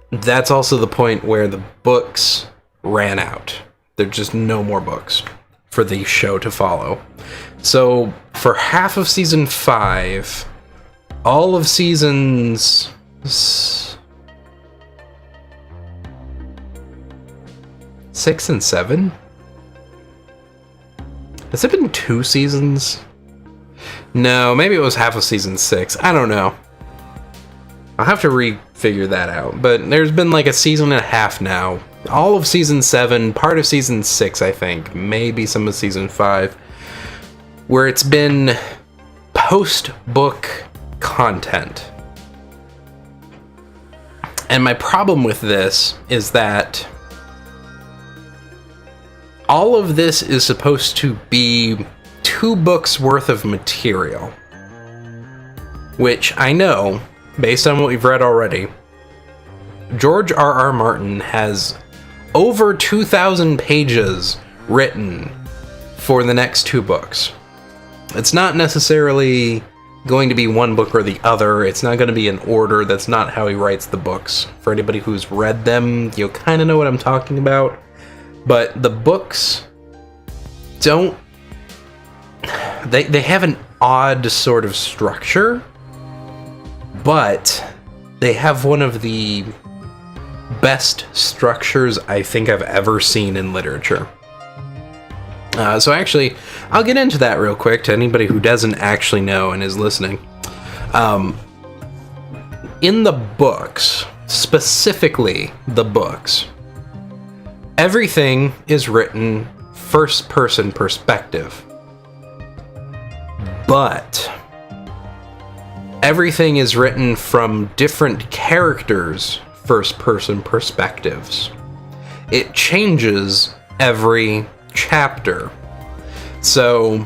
that's also the point where the books ran out. There's just no more books for the show to follow. So for half of season 5, all of seasons 6 and 7? Has it been 2 seasons? No, maybe it was half of season 6. I don't know. I'll have to refigure that out. But there's been like a season and a half now. All of season 7, part of season 6, I think. Maybe some of season 5. Where it's been post-book content. And my problem with this is that all of this is supposed to be 2 books worth of material. Which I know, based on what we've read already, George R.R. Martin has over 2,000 pages written for the next 2 books. It's not necessarily going to be one book or the other. It's not going to be in order. That's not how he writes the books. For anybody who's read them, you'll kind of know what I'm talking about. But the books don't... They have an odd sort of structure, but they have one of the best structures I think I've ever seen in literature. So actually, I'll get into that real quick to anybody who doesn't actually know and is listening. In the books, specifically the books, everything is written first-person perspective. But everything is written from different characters' first-person perspectives. It changes every chapter. So,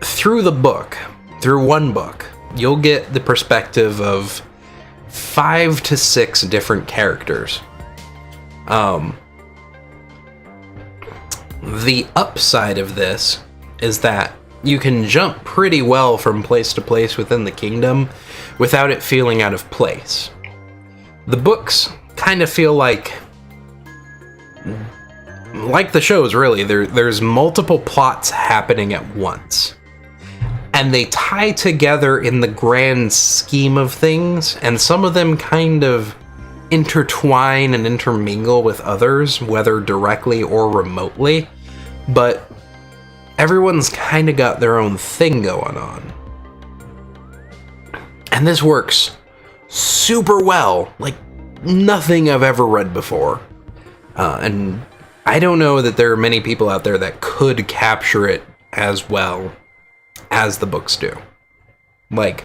through the book, through one book, you'll get the perspective of 5 to 6 different characters. The upside of this is that you can jump pretty well from place to place within the kingdom without it feeling out of place. The books kind of feel like the shows, really. There's multiple plots happening at once. And they tie together in the grand scheme of things, and some of them kind of intertwine and intermingle with others, whether directly or remotely, but everyone's kind of got their own thing going on. And this works super well, like nothing I've ever read before. And I don't know that there are many people out there that could capture it as well as the books do. Like,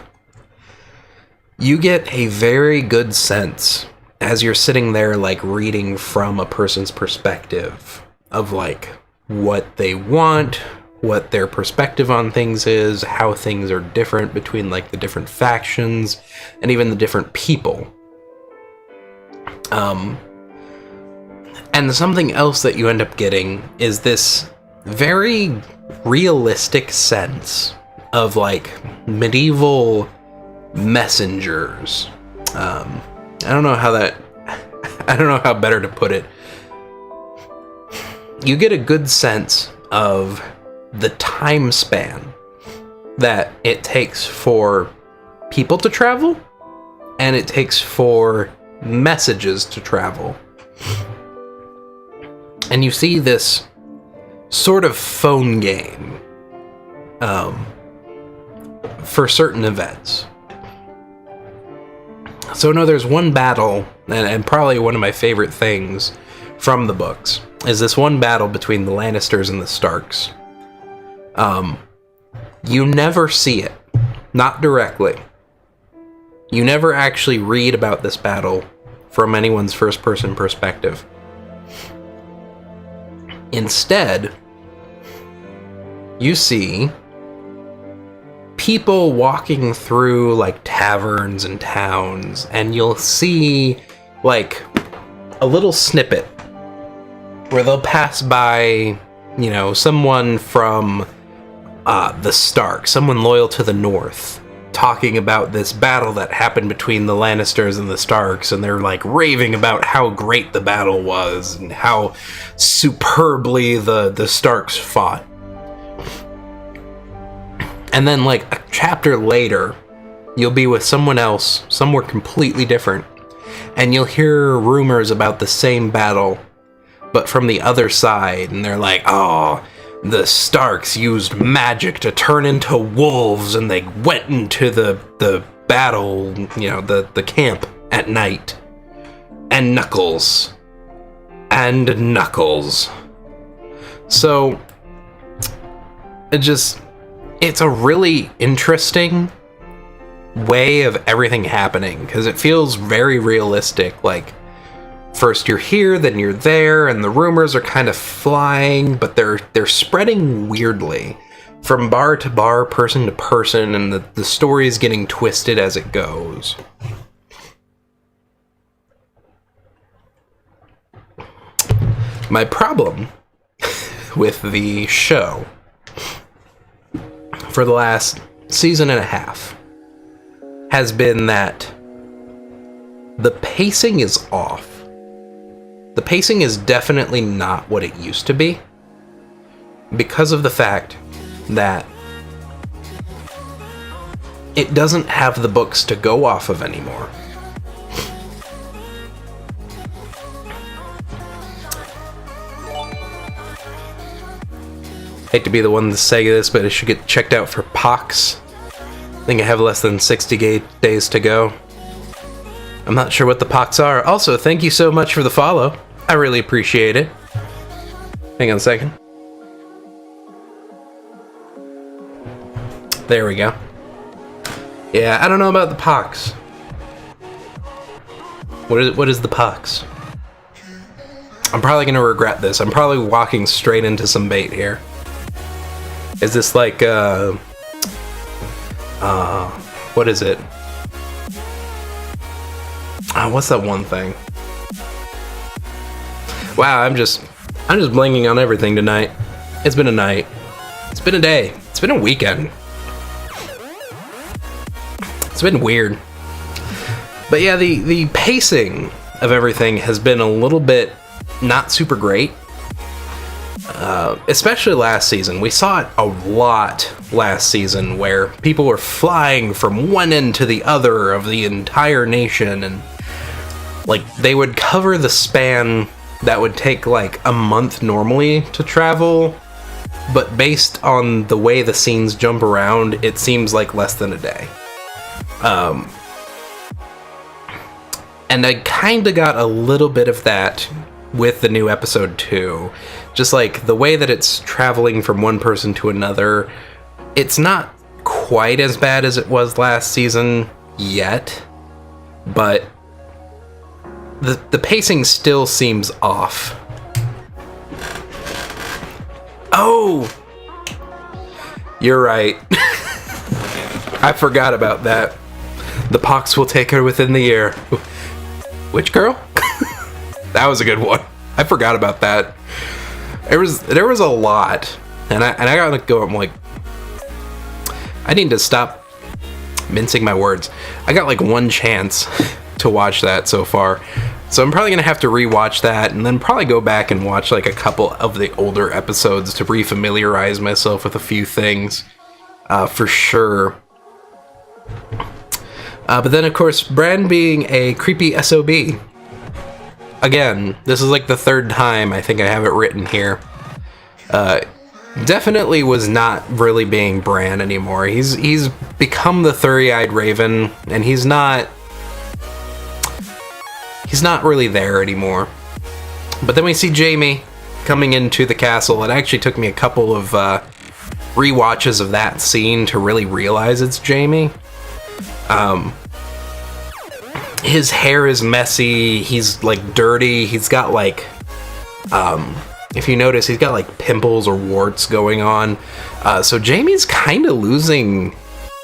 you get a very good sense as you're sitting there, like, reading from a person's perspective of, like, what they want, what their perspective on things is, how things are different between, like, the different factions, and even the different people. And something else that you end up getting is this very realistic sense of, like, medieval messengers. I don't know how better to put it. you get a good sense of the time span that it takes for people to travel and it takes for messages to travel. And you see this sort of phone game for certain events. So no, there's one battle, and probably one of my favorite things from the books, is this one battle between the Lannisters and the Starks. You never see it, not directly. You never actually read about this battle from anyone's first-person perspective. Instead, you see people walking through like taverns and towns, and you'll see like a little snippet where they'll pass by, you know, someone from the Stark, someone loyal to the North, talking about this battle that happened between the Lannisters and the Starks, and they're like raving about how great the battle was and how superbly the Starks fought. And then like a chapter later, you'll be with someone else, somewhere completely different, and you'll hear rumors about the same battle, but from the other side, and they're like, oh, the Starks used magic to turn into wolves, and they went into the battle, you know, the camp at night. And Knuckles. So, it's a really interesting way of everything happening, because it feels very realistic. Like, first you're here, then you're there, and the rumors are kind of flying, but they're spreading weirdly from bar to bar, person to person, and the story is getting twisted as it goes. My problem with the show for the last season and a half has been that the pacing is off. The pacing is definitely not what it used to be, because of the fact that it doesn't have the books to go off of anymore. Hate to be the one to say this, but I should get checked out for pox. I think I have less than 60 days to go. I'm not sure what the pox are. Also, thank you so much for the follow. I really appreciate it. Hang on a second. There we go. Yeah, I don't know about the pox. What is the pox? I'm probably gonna regret this. I'm probably walking straight into some bait here. Is this like what is it? What's that one thing? Wow, I'm just blanking on everything tonight. It's been a night. It's been a day. It's been a weekend. It's been weird. But yeah, the pacing of everything has been a little bit not super great. Especially last season. We saw it a lot last season, where people were flying from one end to the other of the entire nation, and like they would cover the span that would take like a month normally to travel, but based on the way the scenes jump around, it seems like less than a day. And I kinda got a little bit of that with the new episode 2. Just like the way that it's traveling from one person to another, it's not quite as bad as it was last season yet, but the pacing still seems off. Oh! You're right. I forgot about that. The pox will take her within the year. Which girl? That was a good one. I forgot about that. There was a lot, and I gotta go. I'm like, I need to stop mincing my words. I got like one chance to watch that so far. So I'm probably going to have to rewatch that and then probably go back and watch like a couple of the older episodes to refamiliarize myself with a few things, for sure. But then, of course, Bran being a creepy SOB. Again, this is like the third time I think I have it written here. Definitely was not really being Bran anymore. He's become the Thurry-Eyed Raven, and he's not really there anymore. But then we see Jaime coming into the castle. It actually took me a couple of rewatches of that scene to really realize it's Jaime. His hair is messy, he's like dirty, he's got like, if you notice, he's got like pimples or warts going on. So Jaime's kind of losing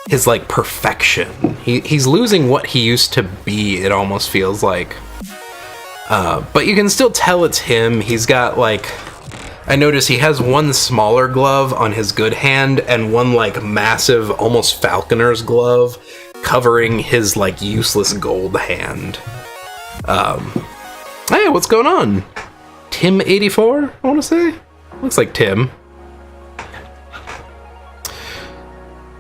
his like perfection. He's losing what he used to be, it almost feels like. But you can still tell it's him. He's got like, I notice he has one smaller glove on his good hand and one like massive, almost falconer's glove covering his like useless gold hand. Hey, what's going on? Tim84, I want to say? Looks like Tim.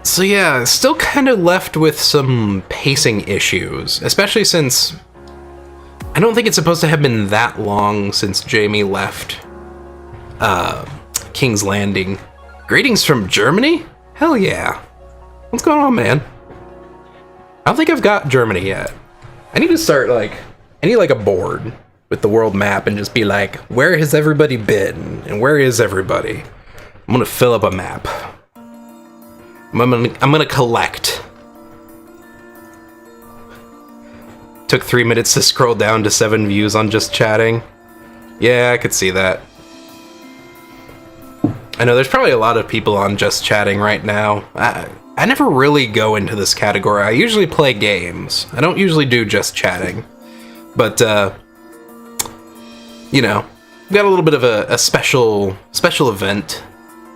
So yeah, still kind of left with some pacing issues, especially since I don't think it's supposed to have been that long since Jaime left King's Landing. Greetings from Germany? Hell yeah. What's going on, man? I don't think I've got Germany yet. I need to start like, I need like a board with the world map and just be like, where has everybody been? And where is everybody? I'm gonna fill up a map. I'm gonna collect. Took 3 minutes to scroll down to 7 views on just chatting. Yeah, I could see that. I know there's probably a lot of people on just chatting right now. I never really go into this category. I usually play games. I don't usually do just chatting. But, you know, got a little bit of a special event.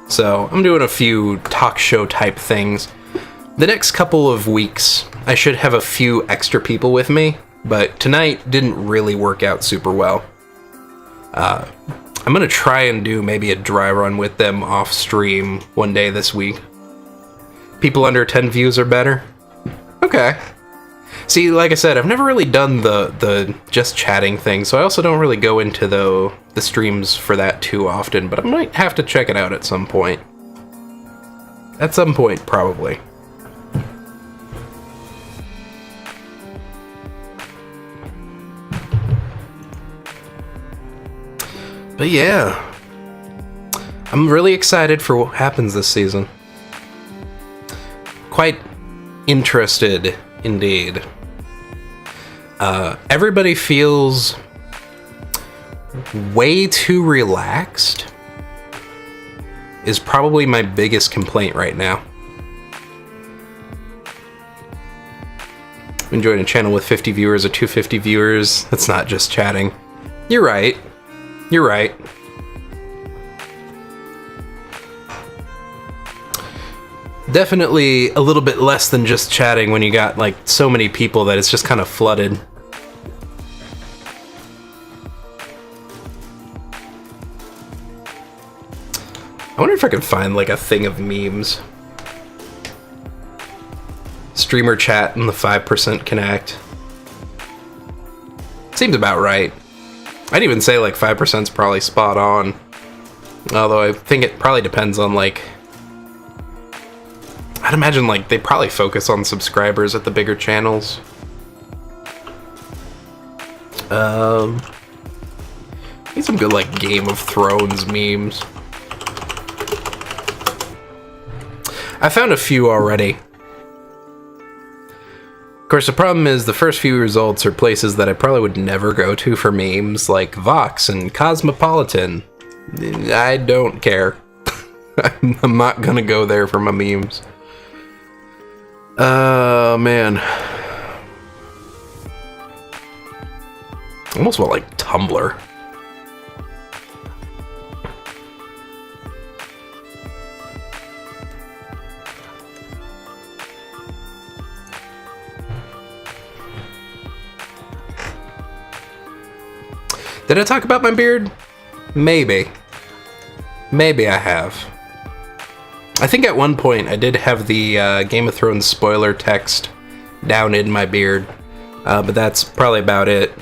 So I'm doing a few talk show type things. The next couple of weeks, I should have a few extra people with me, but tonight didn't really work out super well. I'm gonna try and do maybe a dry run with them off stream one day this week. People under 10 views are better? Okay. See, like I said, I've never really done the just chatting thing, so I also don't really go into the streams for that too often, but I might have to check it out at some point. At some point, probably. But yeah, I'm really excited for what happens this season. Quite interested, indeed. Everybody feels way too relaxed is probably my biggest complaint right now. I'm enjoying a channel with 50 viewers or 250 viewers. That's not just chatting. You're right. You're right. Definitely a little bit less than just chatting when you got like so many people that it's just kind of flooded. I wonder if I can find like a thing of memes. Streamer chat and the 5% connect. Seems about right. I'd even say like 5% is probably spot on. Although I think it probably depends on like... I'd imagine like they probably focus on subscribers at the bigger channels. Need some good like Game of Thrones memes. I found a few already. Of course, the problem is the first few results are places that I probably would never go to for memes, like Vox and Cosmopolitan. I don't care. I'm not gonna go there for my memes. Man. Almost want like Tumblr. Did I talk about my beard? Maybe. Maybe I have. I think at one point I did have the Game of Thrones spoiler text down in my beard, but that's probably about it.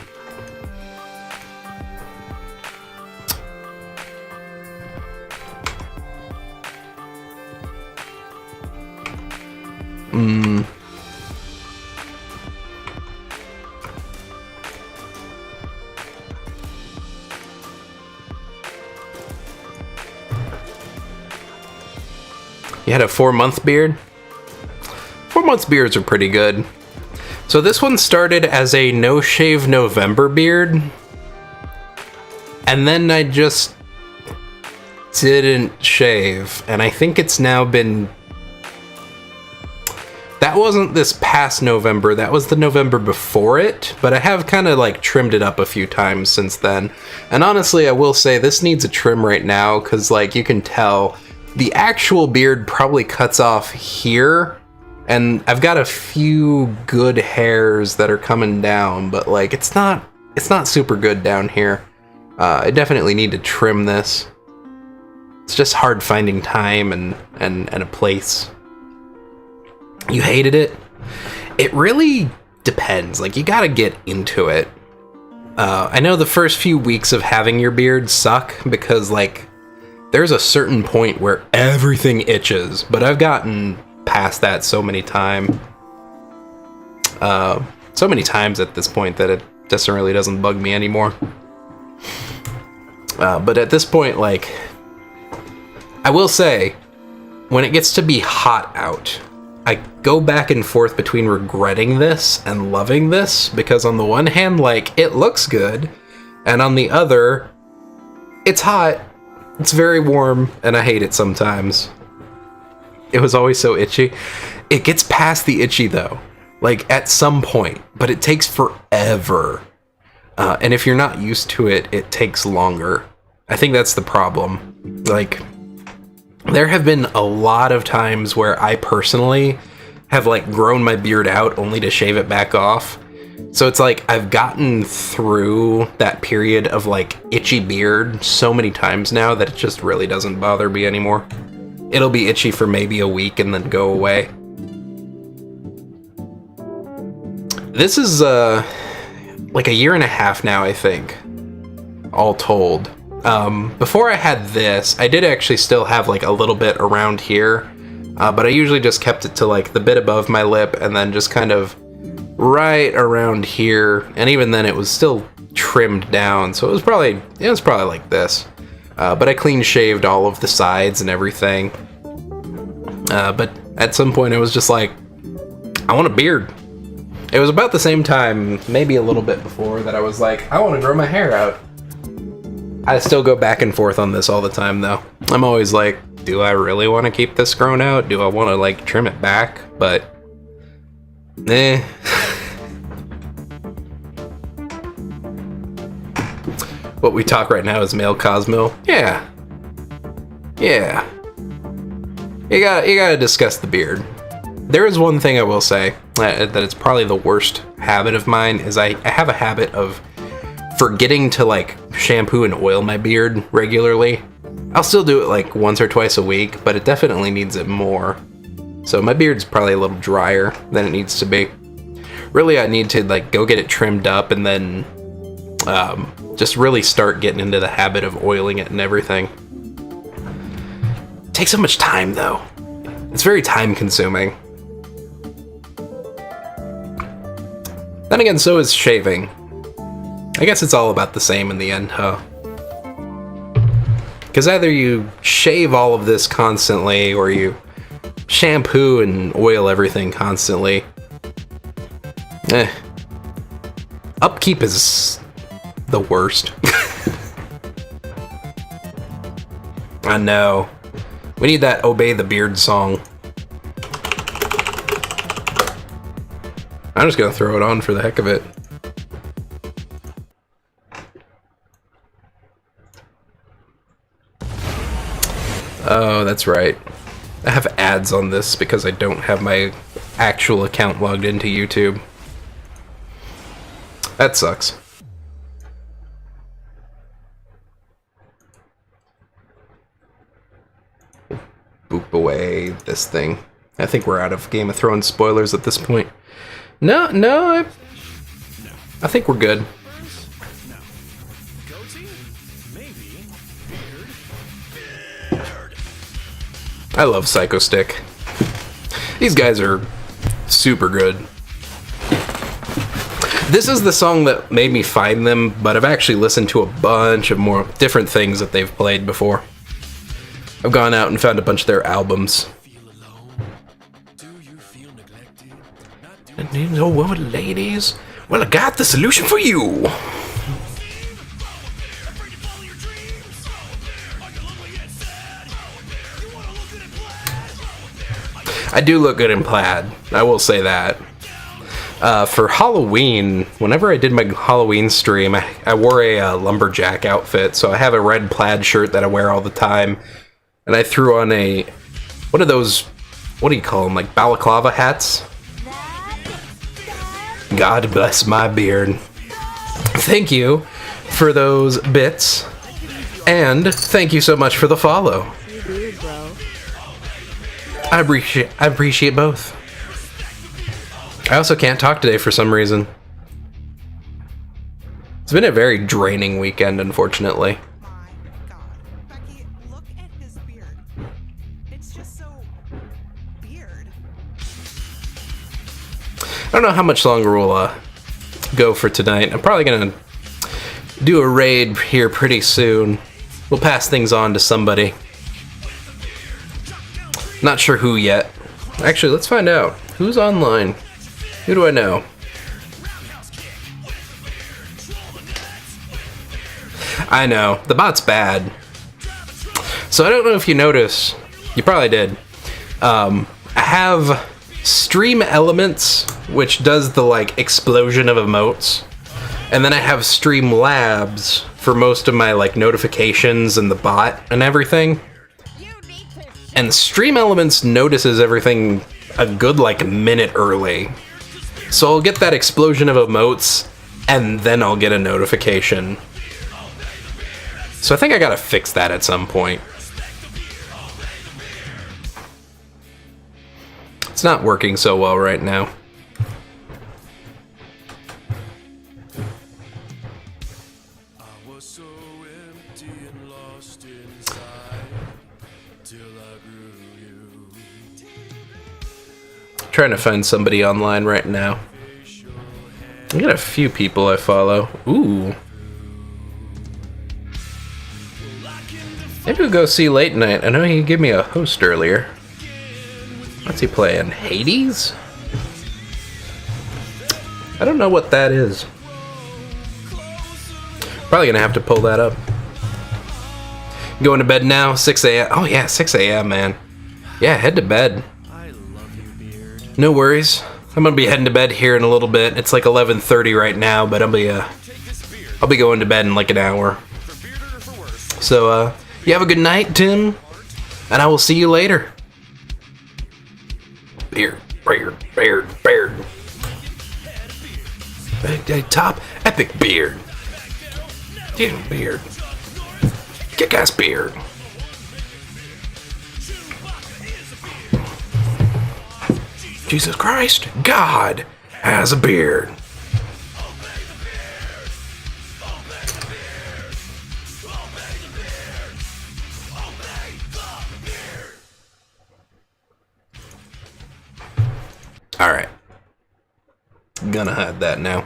You had a 4-month beard? 4-month beards are pretty good. So this one started as a no-shave November beard. And then I just didn't shave. And I think it's now been... That wasn't this past November, that was the November before it. But I have kind of like trimmed it up a few times since then. And honestly, I will say this needs a trim right now, because like you can tell... The actual beard probably cuts off here, and I've got a few good hairs that are coming down, but like it's not super good down here. I definitely need to trim this. It's just hard finding time and a place. You hated it? It really depends. Like you gotta get into it. I know the first few weeks of having your beard suck because like there's a certain point where everything itches, but I've gotten past that so many times at this point that it just really doesn't bug me anymore. But at this point, like, I will say, when it gets to be hot out, I go back and forth between regretting this and loving this, because on the one hand, like, it looks good, and on the other, it's hot. It's very warm, and I hate it sometimes. It was always so itchy. It gets past the itchy, though. Like, at some point. But it takes forever. And if you're not used to it, it takes longer. I think that's the problem. Like, there have been a lot of times where I personally have, like, grown my beard out only to shave it back off. So it's like I've gotten through that period of like itchy beard so many times now that it just really doesn't bother me anymore. It'll be itchy for maybe a week and then go away. This is like a year and a half now, I think, all told. Before I had this, I did actually still have like a little bit around here, but I usually just kept it to like the bit above my lip and then just kind of right around here, and even then it was still trimmed down, so it was probably like this. But I clean shaved all of the sides and everything. But at some point I was just like, I want a beard. It was about the same time, maybe a little bit before, that I was like, I want to grow my hair out. I still go back and forth on this all the time though. I'm always like, do I really want to keep this grown out? Do I want to like trim it back? But What we talk right now is male Cosmo. Yeah. You gotta discuss the beard. There is one thing I will say, that it's probably the worst habit of mine, is I have a habit of forgetting to like shampoo and oil my beard regularly. I'll still do it like once or twice a week, but it definitely needs it more. So my beard's probably a little drier than it needs to be. Really, I need to like go get it trimmed up and then just really start getting into the habit of oiling it and everything. It takes so much time though. It's very time consuming. Then again, so is shaving. I guess it's all about the same in the end, huh? Because either you shave all of this constantly or you shampoo and oil everything constantly. Upkeep is the worst. I know. We need that Obey the Beard song. I'm just gonna throw it on for the heck of it. Oh, that's right. I have ads on this because I don't have my actual account logged into YouTube. That sucks. boop away this thing. I think we're out of Game of Thrones spoilers at this point. No, I think we're good. I love Psycho Stick. These guys are super good. This is the song that made me find them, but I've actually listened to a bunch of more different things that they've played before. I've gone out and found a bunch of their albums. Oh, well, ladies, well, I got the solution for you. I do look good in plaid, I will say that. For Halloween, whenever I did my Halloween stream, I wore a lumberjack outfit, so I have a red plaid shirt that I wear all the time, and I threw on one of those, what do you call them, like balaclava hats? God bless my beard. Thank you for those bits, and thank you so much for the follow. Weird, bro. I appreciate both. I also can't talk today for some reason. It's been a very draining weekend, unfortunately. My God. Becky, look at his beard. It's just so weird. I don't know how much longer we'll go for tonight. I'm probably gonna do a raid here pretty soon. We'll pass things on to somebody. Not sure who yet. Actually, let's find out. Who's online? Who do I know? I know, the bot's bad. So I don't know if you notice, you probably did. I have Stream Elements, which does the like explosion of emotes. And then I have Stream Labs for most of my like notifications and the bot and everything. And Stream Elements notices everything a good like minute early. So I'll get that explosion of emotes, and then I'll get a notification. So I think I gotta fix that at some point. It's not working so well right now. Trying to find somebody online right now. I got a few people I follow. Ooh. Maybe we'll go see Late Night. I know he gave me a host earlier. What's he playing? Hades? I don't know what that is. Probably gonna have to pull that up. Going to bed now, 6 a.m. Oh yeah, 6 a.m. man. Yeah, head to bed. No worries. I'm gonna be heading to bed here in a little bit. It's like 11:30 right now, but I'll be going to bed in like an hour. So, you have a good night, Tim, and I will see you later. Beard. Top epic beard. Dude, beard. Kick-ass beard. Jesus Christ, God has a beard. Alright. Gonna hide that now.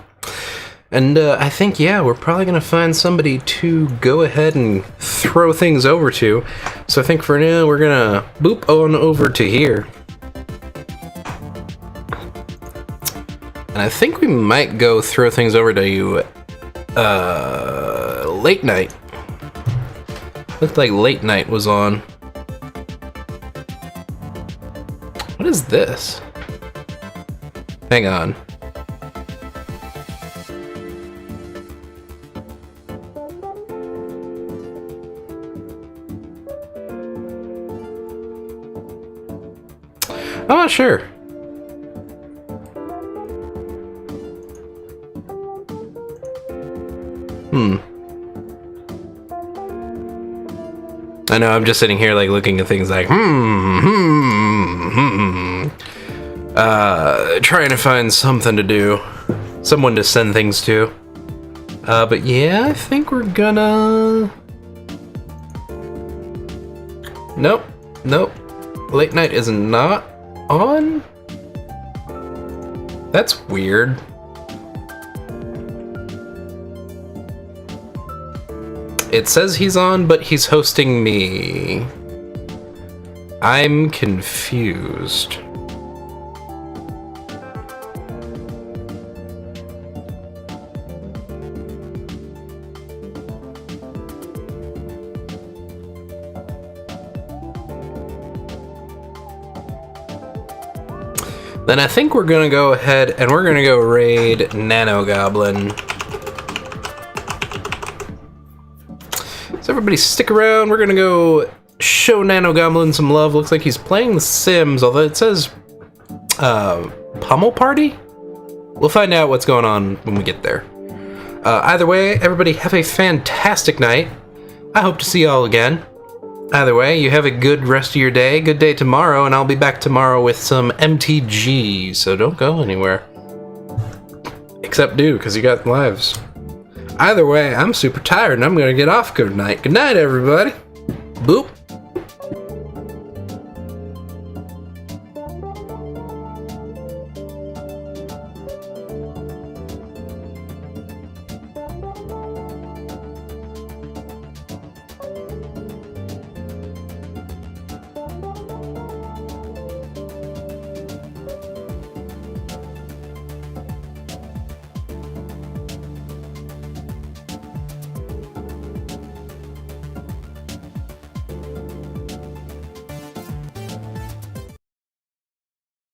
And I think, yeah, we're probably gonna find somebody to go ahead and throw things over to. So I think for now, we're gonna boop on over to here. And I think we might go throw things over to you, Late Night. Looked like Late Night was on. What is this? Hang on. I'm not sure. I I know, I'm just sitting here like looking at things like, trying to find something to do. Someone to send things to. But yeah, I think we're gonna... Nope. Late night is not on? That's weird. It says he's on, but he's hosting me. I'm confused. Then I think we're gonna go ahead and we're gonna go raid Nano Goblin. So everybody stick around, we're gonna go show Nano Goblin some love. Looks like he's playing The Sims, although it says Pummel Party? We'll find out what's going on when we get there. Either way, everybody have a fantastic night. I hope to see y'all again. Either way, you have a good rest of your day, good day tomorrow, and I'll be back tomorrow with some MTG, so don't go anywhere. Except do, because you got lives. Either way, I'm super tired and I'm gonna get off. Good night. Good night, everybody. Boop.